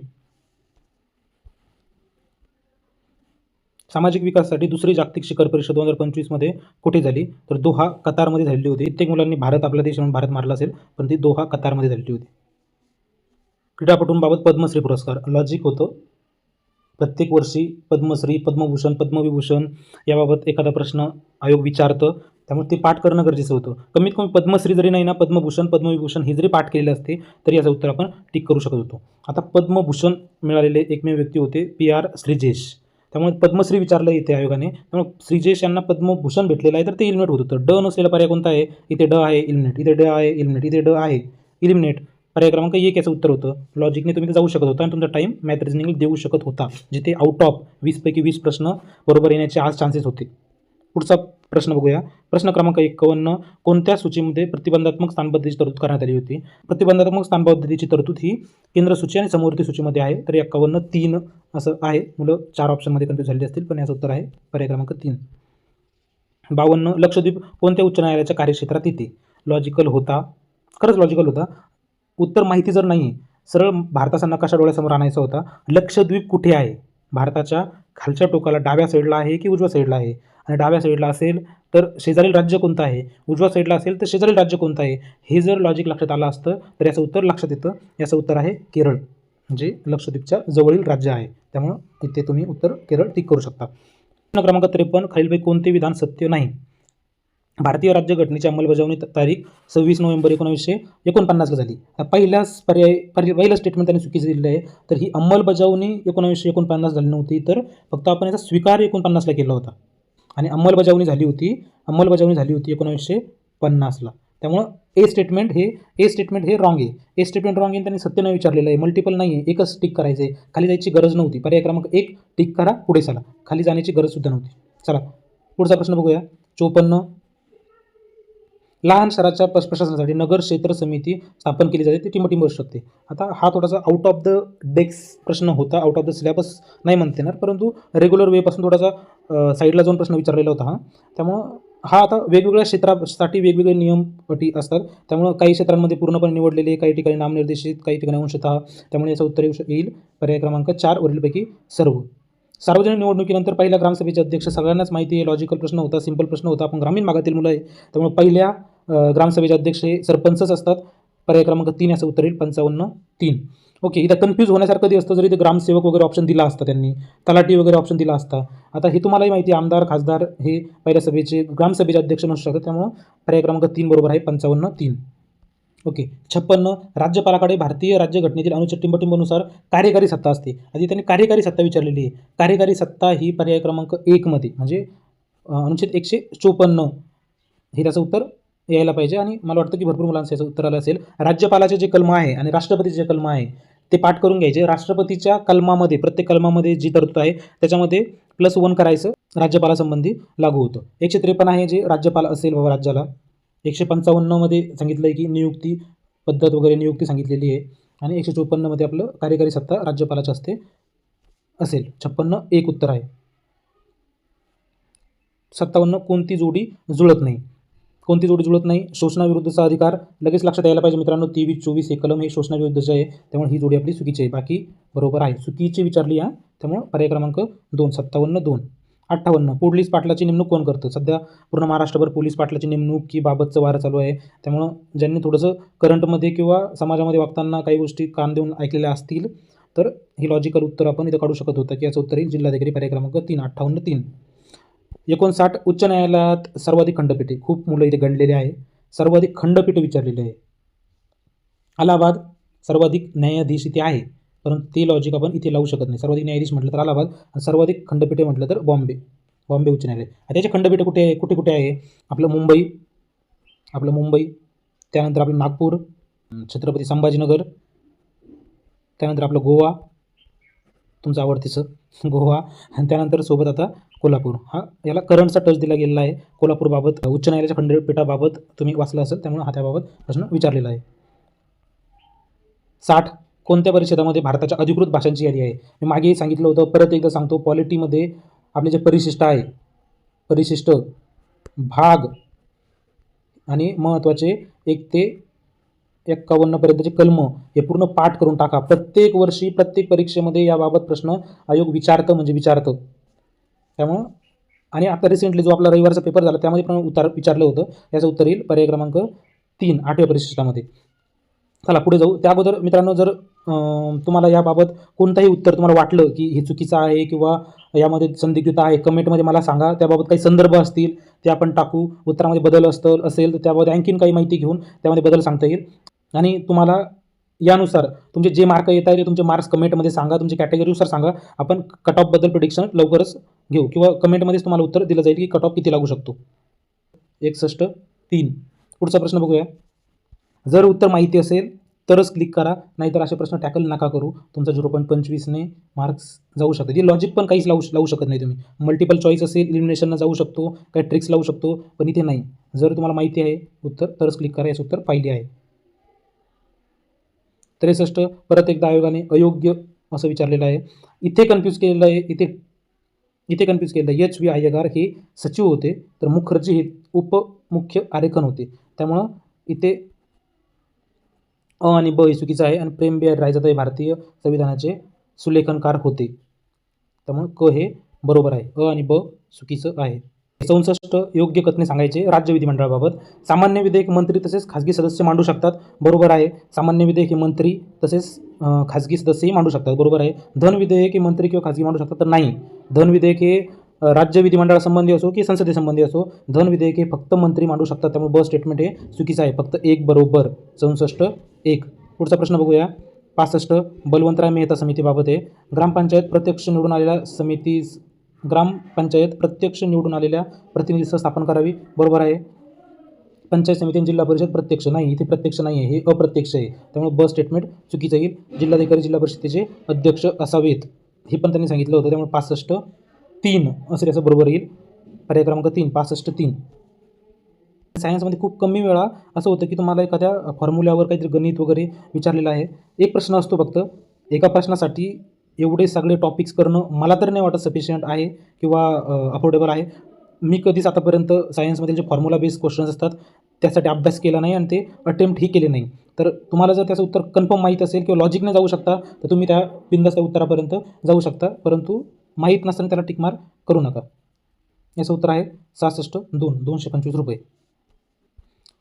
सामाजिक विकासासाठी दुसरी जागतिक शिखर परिषद 2025 मध्ये कुठे झाली, तर दोहा कतारमध्ये झालेली होती. कित्येक मुलांनी भारत आपला देश म्हणून भारत मारला असेल, पण ती दोहा कतारमध्ये झालेली होती. क्रीडापटूंबाबत पद्मश्री पुरस्कार. लॉजिक होतं, प्रत्येक वर्षी पद्मश्री, पद्मभूषण, पद्मविभूषण याबाबत एखादा प्रश्न आयोग विचारतं, त्यामुळे ते पाठ करणं गरजेचं होतं. कमीत कमी पद्मश्री जरी नाही ना, पद्मभूषण, पद्मविभूषण हे जरी पाठ केलेले असते तरी याचं उत्तर आपण टिक करू शकत होतो. आता पद्मभूषण मिळालेले एकमेव व्यक्ती होते PR श्रीजेश. त्यामुळे पद्मश्री विचारलं इथे आयोगाने, त्यामुळे श्रीजेश यांना पद्मभूषण भेटलेलं आहे, तर ते इलिमिनेट होत होतं. ड नसलेला पर्याय कोणता आहे? इथे ड आहे इलिमिनेट, इथे ड आहे इलिमिनेट, इथे ड आहे इलिमिनेट. पर्याय क्रमांक 1 याचं उत्तर होतं. लॉजिकने तुम्ही जाऊ शकत होता आणि तुमचा टाईम मॅथ रिजनिंग देऊ शकत होता, जिथे आउट ऑफ 20 पैकी 20 प्रश्न बरोबर येण्याचे आज चान्सेस होते. पुढचा प्रश्न बघूया. प्रश्न क्रमांक 51 कोणत्या सूचीमध्ये प्रतिबंधात्मक स्थानपद्धतीची तरतूद करण्यात आली होती? प्रतिबंधात्मक स्थानपद्धतीची तरतूद ही केंद्र सूची आणि समवर्ती सूचीमध्ये आहे, तर 51 3 असं आहे. मुलं 4 ऑप्शनमध्ये कन्फ्यूज झालेली असतील, पण याचं उत्तर आहे पर्याय क्रमांक 3. 52 लक्षद्वीप कोणत्या उच्च न्यायालयाच्या कार्यक्षेत्रात येते? लॉजिकल होता, खरंच लॉजिकल होता. उत्तर माहिती जर नाही, सरळ भारताचा नकाशा डोळ्यासमोर आणायचा होता. लक्षद्वीप कुठे आहे? भारताच्या खालच्या टोकाला डाव्या साईडला आहे की उजव्या साईडला आहे? आणि डाव्या साईडला असेल तर शेजारील राज्य कोणतं आहे? उजव्या साईडला असेल तर शेजारील राज्य कोणतं आहे? हे जर लॉजिक लक्षात आलं असतं तर याचं उत्तर लक्षात येतं. याचं उत्तर आहे केरळ, जे लक्षद्वीपच्या जवळील राज्य आहे. त्यामुळं इथे तुम्ही उत्तर केरळ टिक करू शकता. प्रश्न क्रमांक 53 खालीलपैकी कोणते विधान सत्य नाही? भारतीय राज्यघटनेची अंमलबजावणी तारीख 26 नोव्हेंबर 1949 झाली. पहिल्याच पहिलं स्टेटमेंट त्यांनी चुकीचं दिलेलं आहे, तर ही अंमलबजावणी 1949 झाली नव्हती, तर फक्त आपण याचा स्वीकार 49ला केला होता, आणि अंमलबजावणी झाली होती 1950ला. त्यामुळं ए स्टेटमेंट हे रॉंग आहे. ए स्टेटमेंट रॉंग आहे, त्यांनी सत्य नाही विचारलेलं आहे, मल्टिपल नाही आहे, एकच टिक करायचं आहे. खाली जायची गरज नव्हती. पर्याय क्रमांक 1 टिक करा, पुढे चला. खाली जाण्याची गरजसुद्धा नव्हती. चला पुढचा प्रश्न बघूया. 54 लहान शहराच्या प्रशासनासाठी नगर क्षेत्र समिती स्थापन केली जाते, ती टीमटीम बसू शकते. आता हा थोडासा आउट ऑफ द डेस्क प्रश्न होता, आउट ऑफ द सिलेबस नाही म्हणता येणार, परंतु रेग्युलर वेपासून थोडासा साईडला जाऊन प्रश्न विचारलेला होता हा. त्यामुळं हा आता वेगवेगळ्या क्षेत्रासाठी वेगवेगळे नियम अटी असतात. त्यामुळं काही क्षेत्रांमध्ये पूर्णपणे निवडलेले, काही ठिकाणी नामनिर्देशित, काही ठिकाणी अंशतः. त्यामुळे याचं उत्तर येईल पर्याय क्रमांक 4 वरीलपैकी सर्व. सार्वजनिक निवडणुकीनंतर पहिल्या ग्रामसभेचे अध्यक्ष सगळ्यांनाच माहिती आहे, लॉजिकल प्रश्न होता, सिंपल प्रश्न होता. आपण ग्रामीण भागातील मुलं आहे, त्यामुळे पहिल्या ग्रामसभेचे अध्यक्ष हे सरपंचच असतात. पर्याय क्रमांक 3 याचं उत्तर येईल 55-3. ओके, इथं कन्फ्यूज होण्यासारखं कधी असतं, जरी ते ग्रामसेवक वगैरे ऑप्शन दिला असता, त्यांनी तलाठी वगैरे ऑप्शन दिला असता. आता हे तुम्हालाही माहिती आहे, आमदार खासदार हे पहिल्या ग्रामसभेचे अध्यक्ष नसू शकतात. त्यामुळं पर्याय क्रमांक 3 बरोबर आहे 55-3. ओके. 56 राज्यपालाकडे भारतीय राज्यघटनेतील अनुच्छेद टिंबटिंबनुसार कार्यकारी सत्ता असते. आधी त्यांनी कार्यकारी सत्ता विचारलेली आहे. कार्यकारी सत्ता ही पर्याय क्रमांक 1 मध्ये म्हणजे अनुच्छेद 154 हे त्याचं उत्तर यायला पाहिजे आणि मला वाटतं की भरपूर मुलांचं याचं उत्तर आलं असेल. राज्यपालाचे जे कलम आहे आणि राष्ट्रपतीचे जे कलम आहे ते पाठ करून घ्यायचे. राष्ट्रपतीच्या कलमामध्ये प्रत्येक कलमामध्ये जी तरतूद आहे त्याच्यामध्ये +1 करायचं राज्यपालासंबंधी लागू होतं. 153 आहे जे राज्यपाल असेल बाबा राज्याला. 155 मध्ये सांगितलं आहे की नियुक्ती पद्धत वगैरे नियुक्ती सांगितलेली आहे आणि 154 मध्ये आपलं कार्यकारी सत्ता राज्यपालाच्या हस्ते असेल. 56 एक उत्तर आहे. 57 कोणती जोडी जुळत नाही. कोणती जोडी जुळत नाही? शोषणाविरुद्धचा अधिकार. लगेच लक्षात यायला पाहिजे मित्रांनो 23-24 हे कलम हे शोषणाविरुद्धचे आहे, त्यामुळे ही जोडी आपली चुकीची आहे. बाकी बरोबर आहे. चुकीची विचारली आहे त्यामुळे पर्याय क्रमांक 2 57-2. 58 पोलीस पाटलाची नेमणूक कोण करतं? सध्या पूर्ण महाराष्ट्रभर पोलीस पाटलाची नेमणुकीबाबतचं वारं चालू आहे, त्यामुळं ज्यांनी थोडंसं करंटमध्ये किंवा समाजामध्ये वागताना काही गोष्टी कान देऊन ऐकलेल्या असतील तर हे लॉजिकल उत्तर आपण इथं काढू शकत होतं की याचं उत्तर येईल जिल्हाधिकारी. पर्याय क्रमांक 3 58-3. 59 उच्च न्यायालयात सर्वाधिक खंडपीठे. खूप मुलं इथे गणलेले आहे. सर्वाधिक खंडपीठे विचारलेले आहे. अलाहाबाद सर्वाधिक न्यायाधीश इथे आहे, परंतु ते लॉजिक आपण इथे लावू शकत नाही. सर्वाधिक न्यायाधीश म्हटलं तर अलाहाबाद आणि सर्वाधिक खंडपीठे म्हटलं तर बॉम्बे उच्च न्यायालय. त्याचे खंडपीठे कुठे कुठे आहे? आपलं मुंबई, त्यानंतर आपलं नागपूर, छत्रपती संभाजीनगर, त्यानंतर आपलं गोवा, तुमचं आवडतीचं गोवा, आणि त्यानंतर सोबत आता कोल्हापूर. हा याला करंटचा टच दिला गेलेला आहे. कोल्हापूरबाबत उच्च न्यायालयाच्या खंडपीठाबाबत तुम्ही वाचलं असेल, त्यामुळे हा त्याबाबत प्रश्न विचारलेला आहे. 60 कोणत्या परिषदामध्ये भारताच्या अधिकृत भाषांची यादी आहे? मी मागेही सांगितलं होतं, परत एकदा सांगतो. पॉलिटीमध्ये आपले जे परिशिष्ट आहे, परिशिष्ट भाग आणि महत्त्वाचे 1 ते 51 पर्यंतचे कलम हे पूर्ण पाठ करून टाका. प्रत्येक वर्षी प्रत्येक परीक्षेमध्ये याबाबत प्रश्न आयोग विचारतं. त्यामुळं आणि आता रिसेंटली जो आपला रविवारचा पेपर झाला त्यामध्ये पण विचारलं होतं. याचं उत्तर येईल पर्याय क्रमांक 3 8व्या परिशिष्टामध्ये. चला पुढे जाऊ. त्या अगोदर मित्रांनो जर तुम्हाला याबाबत कोणताही उत्तर तुम्हाला वाटलं की हे चुकीचं आहे किंवा यामध्ये संदिग्धता आहे, कमेंटमध्ये मला सांगा. त्याबाबत काही संदर्भ असतील ते आपण टाकू. उत्तरामध्ये बदल असेल तर त्याबाबत आणखीन काही माहिती घेऊन त्यामध्ये बदल सांगता येईल. आणि तुम्हाला यानुसार तुमचे जे मार्क येत आहे ते तुमचे मार्क्स कमेंटमध्ये सांगा. तुमच्या कॅटेगरीनुसार सांगा. आपण कट ऑफबद्दल प्रिडिक्शन लवकरच घेऊ किंवा कमेंटमध्येच तुम्हाला उत्तर दिलं जाईल की कट ऑफ किती लागू शकतो. 61-3. पुढचा प्रश्न बघूया. जर उत्तर माहिती असेल तरच क्लिक करा, नाहीतर असे प्रश्न टॅकल नका करू. तुमचा 0.25ने मार्क्स जाऊ शकतात. हे लॉजिक पण काहीच लावू शकत नाही तुम्ही. मल्टिपल चॉईस असेल, इलिमिनेशनला जाऊ शकतो, काही ट्रिक्स लावू शकतो, पण इथे नाही. जर तुम्हाला माहिती आहे उत्तर तरच क्लिक करा. याचं उत्तर पाहिली आहे. 63 परत एकदा आयोगाने अयोग्य असं विचारलेलं आहे. इथे कन्फ्यूज केलेलं आहे. इथे कन्फ्यूज केलेलं आहे. HV अय्यगार हे सचिव होते, तर मुखर्जी हे उपमुख्य आरेखन होते. त्यामुळं इथे आणि ब हे चुकीचं आहे आणि प्रेम बिहारी रायजादा हे भारतीय संविधानाचे सुलेखनकार होते. त्यामुळं क हे बरोबर आहे. आणि ब चुकीचं आहे. 64 योग्य कथने सांगायचे राज्य विधिमंडळाबाबत. सामान्य विधेयक मंत्री तसेच खाजगी सदस्य मांडू शकतात. बरोबर आहे. सामान्य विधेयक हे मंत्री तसेच खाजगी सदस्यही मांडू शकतात. बरोबर आहे. धन विधेयक हे मंत्री किंवा खाजगी मांडू शकतात तर नाही. धन विधेयक हे राज्य विधिमंडळासंबंधी असो की संसदेसंबंधी असो, धन विधेयक हे फक्त मंत्री मांडू शकतात. त्यामुळे ब स्टेटमेंट हे चुकीचं आहे. फक्त 1 बरोबर. 64-1. पुढचा प्रश्न बघूया. 65 बलवंतराय मेहता समितीबाबत आहे. ग्रामपंचायत प्रत्यक्ष निवडून आलेल्या प्रतिनिधीसह स्थापन करावी. बरोबर आहे. पंचायत समिती आणि जिल्हा परिषद प्रत्यक्ष नाही. इथे प्रत्यक्ष नाही आहे, हे अप्रत्यक्ष आहे. त्यामुळे ब स्टेटमेंट चुकीचं येईल. जिल्हाधिकारी जिल्हा परिषदेचे अध्यक्ष असावेत हे पण त्यांनी सांगितलं होतं. त्यामुळे 65-3 असं त्याचं बरोबर येईल. पर्याय क्रमांक 3 65-3. सायन्समध्ये खूप कमी वेळा असं होतं की तुम्हाला एखाद्या फॉर्म्युल्यावर काहीतरी गणित वगैरे विचारलेलं आहे. एक प्रश्न असतो फक्त. एका प्रश्नासाठी एवढे सगळे टॉपिक्स करणं मला तर नाही वाटत सफिशियंट आहे किंवा अफोर्डेबल आहे. मी कधीच आतापर्यंत सायन्समधील जे फॉर्म्युला बेस्ड क्वेश्चन्स असतात त्यासाठी अभ्यास केला नाही आणि ते अटेम्प्टही केले नाही. तर तुम्हाला जर त्याचं उत्तर कन्फर्म माहीत असेल किंवा लॉजिकने जाऊ शकता तर तुम्ही त्या बिंदास उत्तरापर्यंत जाऊ शकता, परंतु माहीत नसताना त्याला टिकमार्क करू नका. याचं उत्तर आहे 66-2 225 रुपये.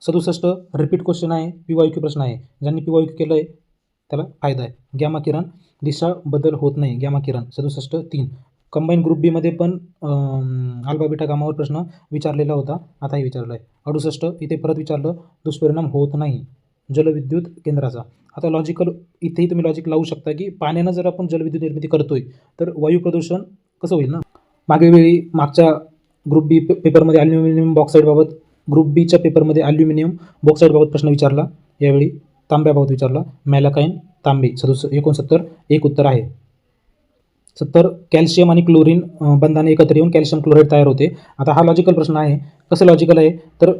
67 रिपीट क्वेश्चन आहे. PYQ प्रश्न आहे. ज्यांनी PYQ केलं आहे त्याला फायदा आहे. गॅमा किरण दिशा बदल होत नाही. गॅमा किरण 67-3. कंबाईन ग्रुप बीमध्ये पण अल्फा बीटा गामावर प्रश्न विचारलेला होता, आताही विचारला आहे. 68 इथे परत विचारलं दुष्परिणाम होत नाही. जलविद्युत केंद्राचा. आता लॉजिकल इथेही तुम्ही लॉजिक लावू शकता की पाण्यानं जर आपण जलविद्युत निर्मिती करतोय तर वायू प्रदूषण कसं होईल ना. मागच्या ग्रुप बी पेपरमध्ये ॲल्युमिनियम बॉक्साईडबाबत, ग्रुप बीच्या पेपरमध्ये ॲल्युमिनियम बॉक्साईडबाबत प्रश्न विचारला, यावेळी तांब्याबाबत विचारला. मॅलाकाइन तांबे 69 एक उत्तर आहे. 70 कॅल्शियम आणि क्लोरीन बंधाने एकत्र येऊन कॅल्शियम क्लोराईड तयार होते. आता हा लॉजिकल प्रश्न आहे. कसं लॉजिकल आहे तर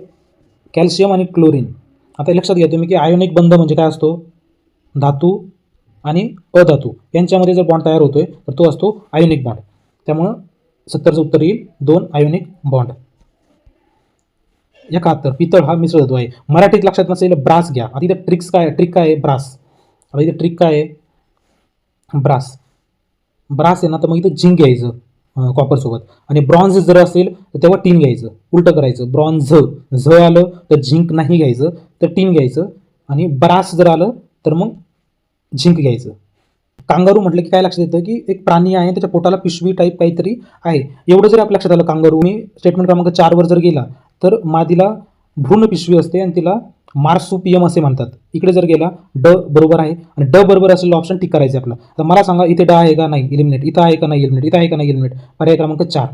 कॅल्शियम आणि क्लोरीन, आता लक्षात घ्या तुम्ही की आयोनिक बंध म्हणजे काय असतो, धातू आणि अधातू यांच्यामध्ये जर बॉन्ड तयार होतोय तर तो असतो आयोनिक बॉन्ड. त्यामुळं 70चं उत्तर येईल 2 आयोनिक बॉन्ड. 71 पितळ हा मिश्र धातू आहे. मराठीत लक्षात नसेल ब्रास घ्या. आता इथं ट्रिक काय आहे ब्रास. आता इथं ट्रिक काय आहे ब्रास आहे ना, तर मग इथं झिंक घ्यायचं कॉपरसोबत, आणि ब्रॉन्झ जर असेल तर तेव्हा टीन घ्यायचं, उलटं करायचं. ब्रॉन्झ आलं तर झिंक नाही घ्यायचं तर टीन घ्यायचं, आणि ब्रास जर आलं तर मग झिंक घ्यायचं. कांगारू म्हटलं की काय लक्षात येतं की एक प्राणी आहे, त्याच्या पोटाला पिशवी टाईप काहीतरी आहे. एवढं जर आपल्या लक्षात आलं कांगारू, मी स्टेटमेंट क्रमांक 4 जर गेला तर मादीला भ्रूण पिशवी असते आणि तिला मार्सुपियम असे म्हणतात. इकडे जर गेला ड बरोबर आहे, आणि ड बरोबर असलेलं ऑप्शन टिक करायचं आपलं. तर मला सांगा इथे ड आहे का नाही, इलिमिनेट. इथं आहे का नाही इलिमिनेट, इथं आहे का नाही इलिमिनेट. पर्याय क्रमांक 4.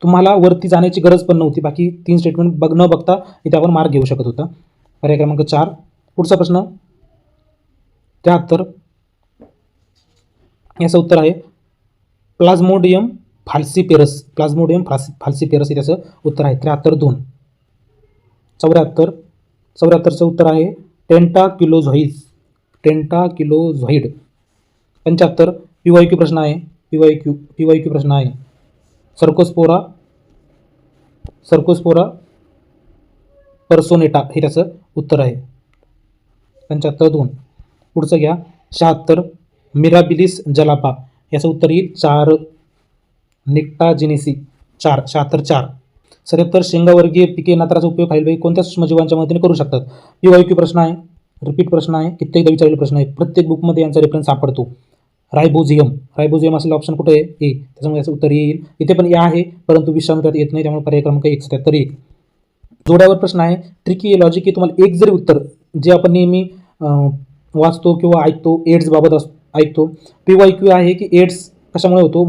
तुम्हाला वरती जाण्याची गरज पण नव्हती, बाकी 3 स्टेटमेंट न बघता इथे आपण मार्क घेऊ शकत होता. पर्याय क्रमांक 4. पुढचा प्रश्न 73, याचं उत्तर आहे प्लाझ्मोडियम फाल्सीपेरस. प्लाझ्मोडियम फाल्सीपेरस हे त्याचं उत्तर आहे. 73-2. 74चं उत्तर आहे टेंटाकिलोझॉइड. 75 PYQ प्रश्न आहे. PYQ प्रश्न आहे. सर्कोस्पोरा पर्सोनेटा हे त्याचं उत्तर आहे. 75-2. पुढचं घ्या 76 मिराबिलिस जलापा, याचं उत्तर येईल 4 निक्टाजिनेसी. 76-4. 77 शेंगावर्गीय पिके नत्राचा उपयोग खालीलपैकी कोणत्या सूक्ष्मजीवांच्या मदतीने करू शकतात. PYQ प्रश्न आहे, रिपीट प्रश्न आहे, कित्येकदा विचारलेला प्रश्न आहे, प्रत्येक बुकमध्ये यांचा रेफरन्स सापडतो. रायबोझियम असलेलं ऑप्शन कुठे आहे, ए. त्याच्यामुळे याचं उत्तर येईल. इथे पण ए आहे, परंतु विषाणू त्यात येत नाही, त्यामुळे पर्याय क्रमांक 177 येईल. जोड्यावर प्रश्न आहे, ट्रिकी लॉजिक आहे. तुम्हाला एक जरी उत्तर जे आपण नेहमी वाचतो किंवा ऐकतो, एड्स बाबत ऐकतो. PYQ आहे की एड्स कशामुळे होतो,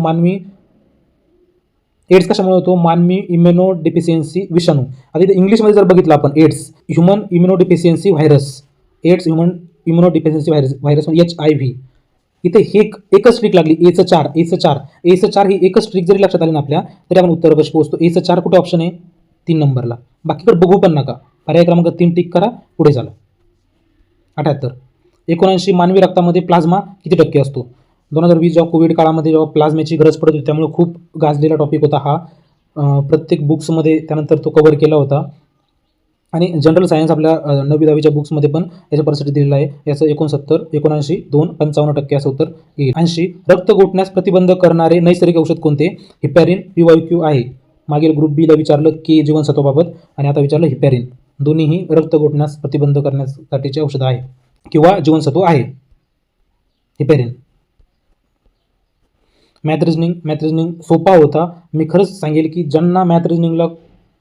मानवी इम्युनो डिफिशियन्सी विषाणू. आता इथे इंग्लिशमध्ये जर बघितलं आपण AIDS human immunodeficiency virus, AIDS human immunodeficiency virus HIV. इथे हे एकच ट्रिक लागली, एचं 4 ही एकच ट्रिक जरी लक्षात आली ना आपल्या, तरी आपण उत्तर कशी पोहोचतो. एचं 4 कुठे ऑप्शन आहे, 3 नंबरला. बाकीकडे बघू पण नका. पर्याय क्रमांक 3 टिक करा, पुढे झालं. 78 79 मानवी रक्तामध्ये प्लाझ्मा किती टक्के असतो. 2020 जेव्हा कोविड काळामध्ये जेव्हा प्लाझ्मेची गरज पडत होती, त्यामुळे खूप गाजलेला टॉपिक होता हा. प्रत्येक बुक्समध्ये त्यानंतर तो कव्हर केला होता, आणि जनरल सायन्स आपल्या 9वी 10वीच्या बुक्समध्ये पण याच्या पर्सेंटेज दिलेला आहे. याचं 69, 79, 2, 55% असं उत्तर येईल. 80 रक्त गोठण्यास प्रतिबंध करणारे नैसर्गिक औषध कोणते. हिपॅरिन. PYQ आहे. मागील ग्रुप बीला विचारलं के जीवनसत्वाबाबत, आणि आता विचारलं हिपॅरिन. दोन्हीही रक्त गोठण्यास प्रतिबंध करण्यासाठीचे औषध आहे किंवा जीवनसत्व आहे हिपॅरिन. मॅथ रिजनिंग सोपा होता. मी खरंच सांगेल की ज्यांना मॅथ रिजनिंगला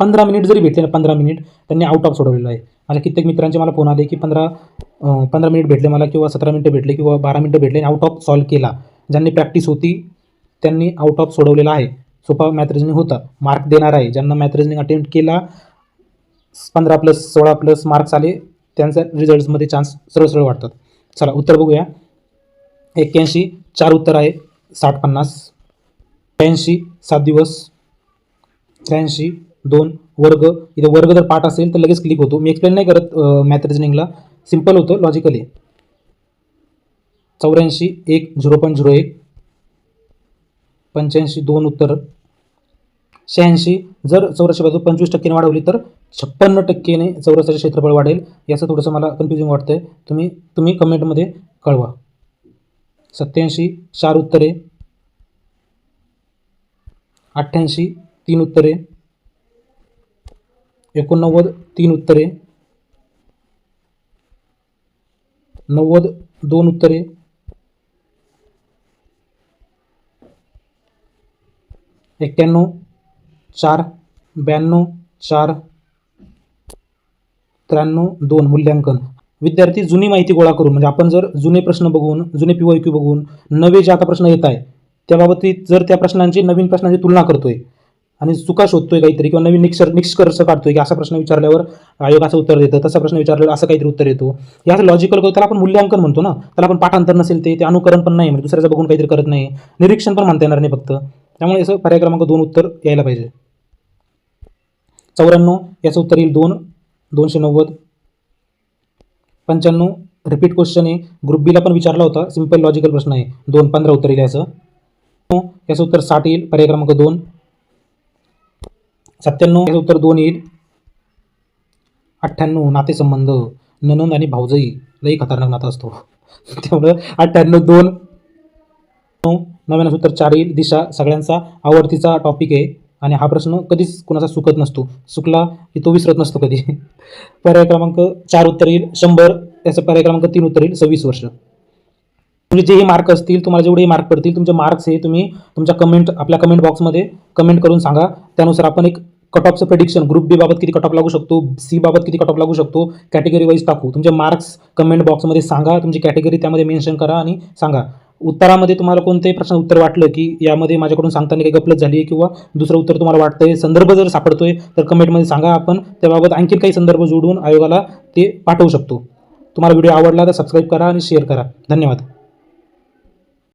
15 मिनिट जरी भेटले ना, 15 मिनिट, त्यांनी आउट ऑफ सोडवलेलं आहे. माझ्या कित्येक मित्रांचे मला फोन आले की 15 मिनिट भेटले मला, किंवा 17 मिनिटं भेटले, किंवा 12 मिनिटं भेटले, आउट ऑफ सॉल्व केला. ज्यांनी प्रॅक्टिस होती त्यांनी आउट ऑफ सोडवलेला आहे. सोपा मॅथ रिजनिंग होता. मार्क देणार आहे. ज्यांना मॅथ रिजनिंग अटेम्प्ट केला 15+, 16+ मार्क्स आले, त्यांच्या रिझल्ट्समध्ये चान्स सरळ वाटतात. चला उत्तर बघूया. 81 4 उत्तर आहे. 60-50. 82 7 दिवस. 83 2 वर्ग. इथे वर्ग जर पाठ असेल तर लगेच क्लिक होतो. मी एक्सप्लेन नाही करत मॅथ रिजनिंगला, सिम्पल होतं, लॉजिकली. 84 1 0.01. 85 2 उत्तर. 86 जर चौरसची बाजू 25% वाढवली तर 56% चौरसाचे क्षेत्रफळ वाढेल. याचं थोडंसं मला कन्फ्युजिंग वाटतंय, तुम्ही कमेंटमध्ये कळवा. 87 4 उत्तरे. 88 3 उत्तरे. 89 3 उत्तरे. 90 2 उत्तरे. 91 4. 92 4. 93 2 मूल्यांकन. विद्यार्थी जुनी माहिती गोळा करून, म्हणजे आपण जर जुने प्रश्न बघून, जुने PYQ बघून नवे जे आता प्रश्न येत आहे त्याबाबतीत जर त्या प्रश्नांची नवीन प्रश्नांची तुलना करतोय आणि चुका शोधतोय काहीतरी, किंवा नवीन निष्कर्ष काढतोय की असा प्रश्न विचारल्यावर आयोग असं उत्तर देतं, तसा प्रश्न विचारल्यावर असं काहीतरी उत्तर येतो, याचं लॉजिकल त्याला आपण मूल्यांकन म्हणतो ना. त्याला आपण पाठांतर नसेल ते अनुकरण पण नाही, म्हणजे दुसऱ्याचं बघून काहीतरी करत नाही, निरीक्षण पण म्हणता येणार नाही फक्त. त्यामुळे असं पर्याय क्रमांक 2 उत्तर यायला पाहिजे. 94 याचं उत्तर येईल 2. 290. 95 रिपीट क्वेश्चन आहे, ग्रुप बीला पण विचारला होता, सिंपल लॉजिकल प्रश्न आहे. 2 15 उत्तर येईल याचं. याचं उत्तर 60 येईल, पर्याय क्रमांक 2. 97 याचं उत्तर 2 येईल. 98 नातेसंबंध, नणंद आणि भाऊजाई लई खतरनाक नाता असतो त्यामुळं 98 2. 99 उत्तर 4 येईल. दिशा सगळ्यांचा आवडतीचा टॉपिक आहे आणि हा प्रश्न कधीच कुणाचा चुकत नसतो, चुकला की तो विसरत नसतो कधी पर्याय क्रमांक 4 उत्तर येईल. 100 याचं पर्याय क्रमांक 3 उत्तर येईल. 26 वर्ष. म्हणजे जेही मार्क असतील, तुम्हाला जेवढे मार्क पडतील, तुमचे मार्क्स हे तुम्ही तुमच्या आपल्या कमेंट बॉक्समध्ये कमेंट करून सांगा. त्यानुसार आपण एक कट ऑफचं प्रेडिक्शन, ग्रुप बी बाबत किती कट ऑफ लागू शकतो, सी बाबत किती कट ऑफ लागू शकतो, कॅटेगरी वाईज टाकू. तुमचे मार्क्स कमेंट बॉक्समध्ये सांगा, तुमची कॅटेगरी त्यामध्ये मेन्शन करा आणि सांगा. उत्तरामध्ये तुम्हाला कोणत्याही प्रश्न उत्तर वाटलं की यामध्ये माझ्याकडून सांगताना काही गपलत झाली आहे किंवा दुसरं उत्तर तुम्हाला वाटतंय, संदर्भ जर सापडतोय तर कमेंटमध्ये सांगा. आपण त्याबाबत आणखी काही संदर्भ जोडून आयोगाला ते पाठवू शकतो. तुम्हाला व्हिडिओ आवडला तर सबस्क्राईब करा आणि शेअर करा. धन्यवाद.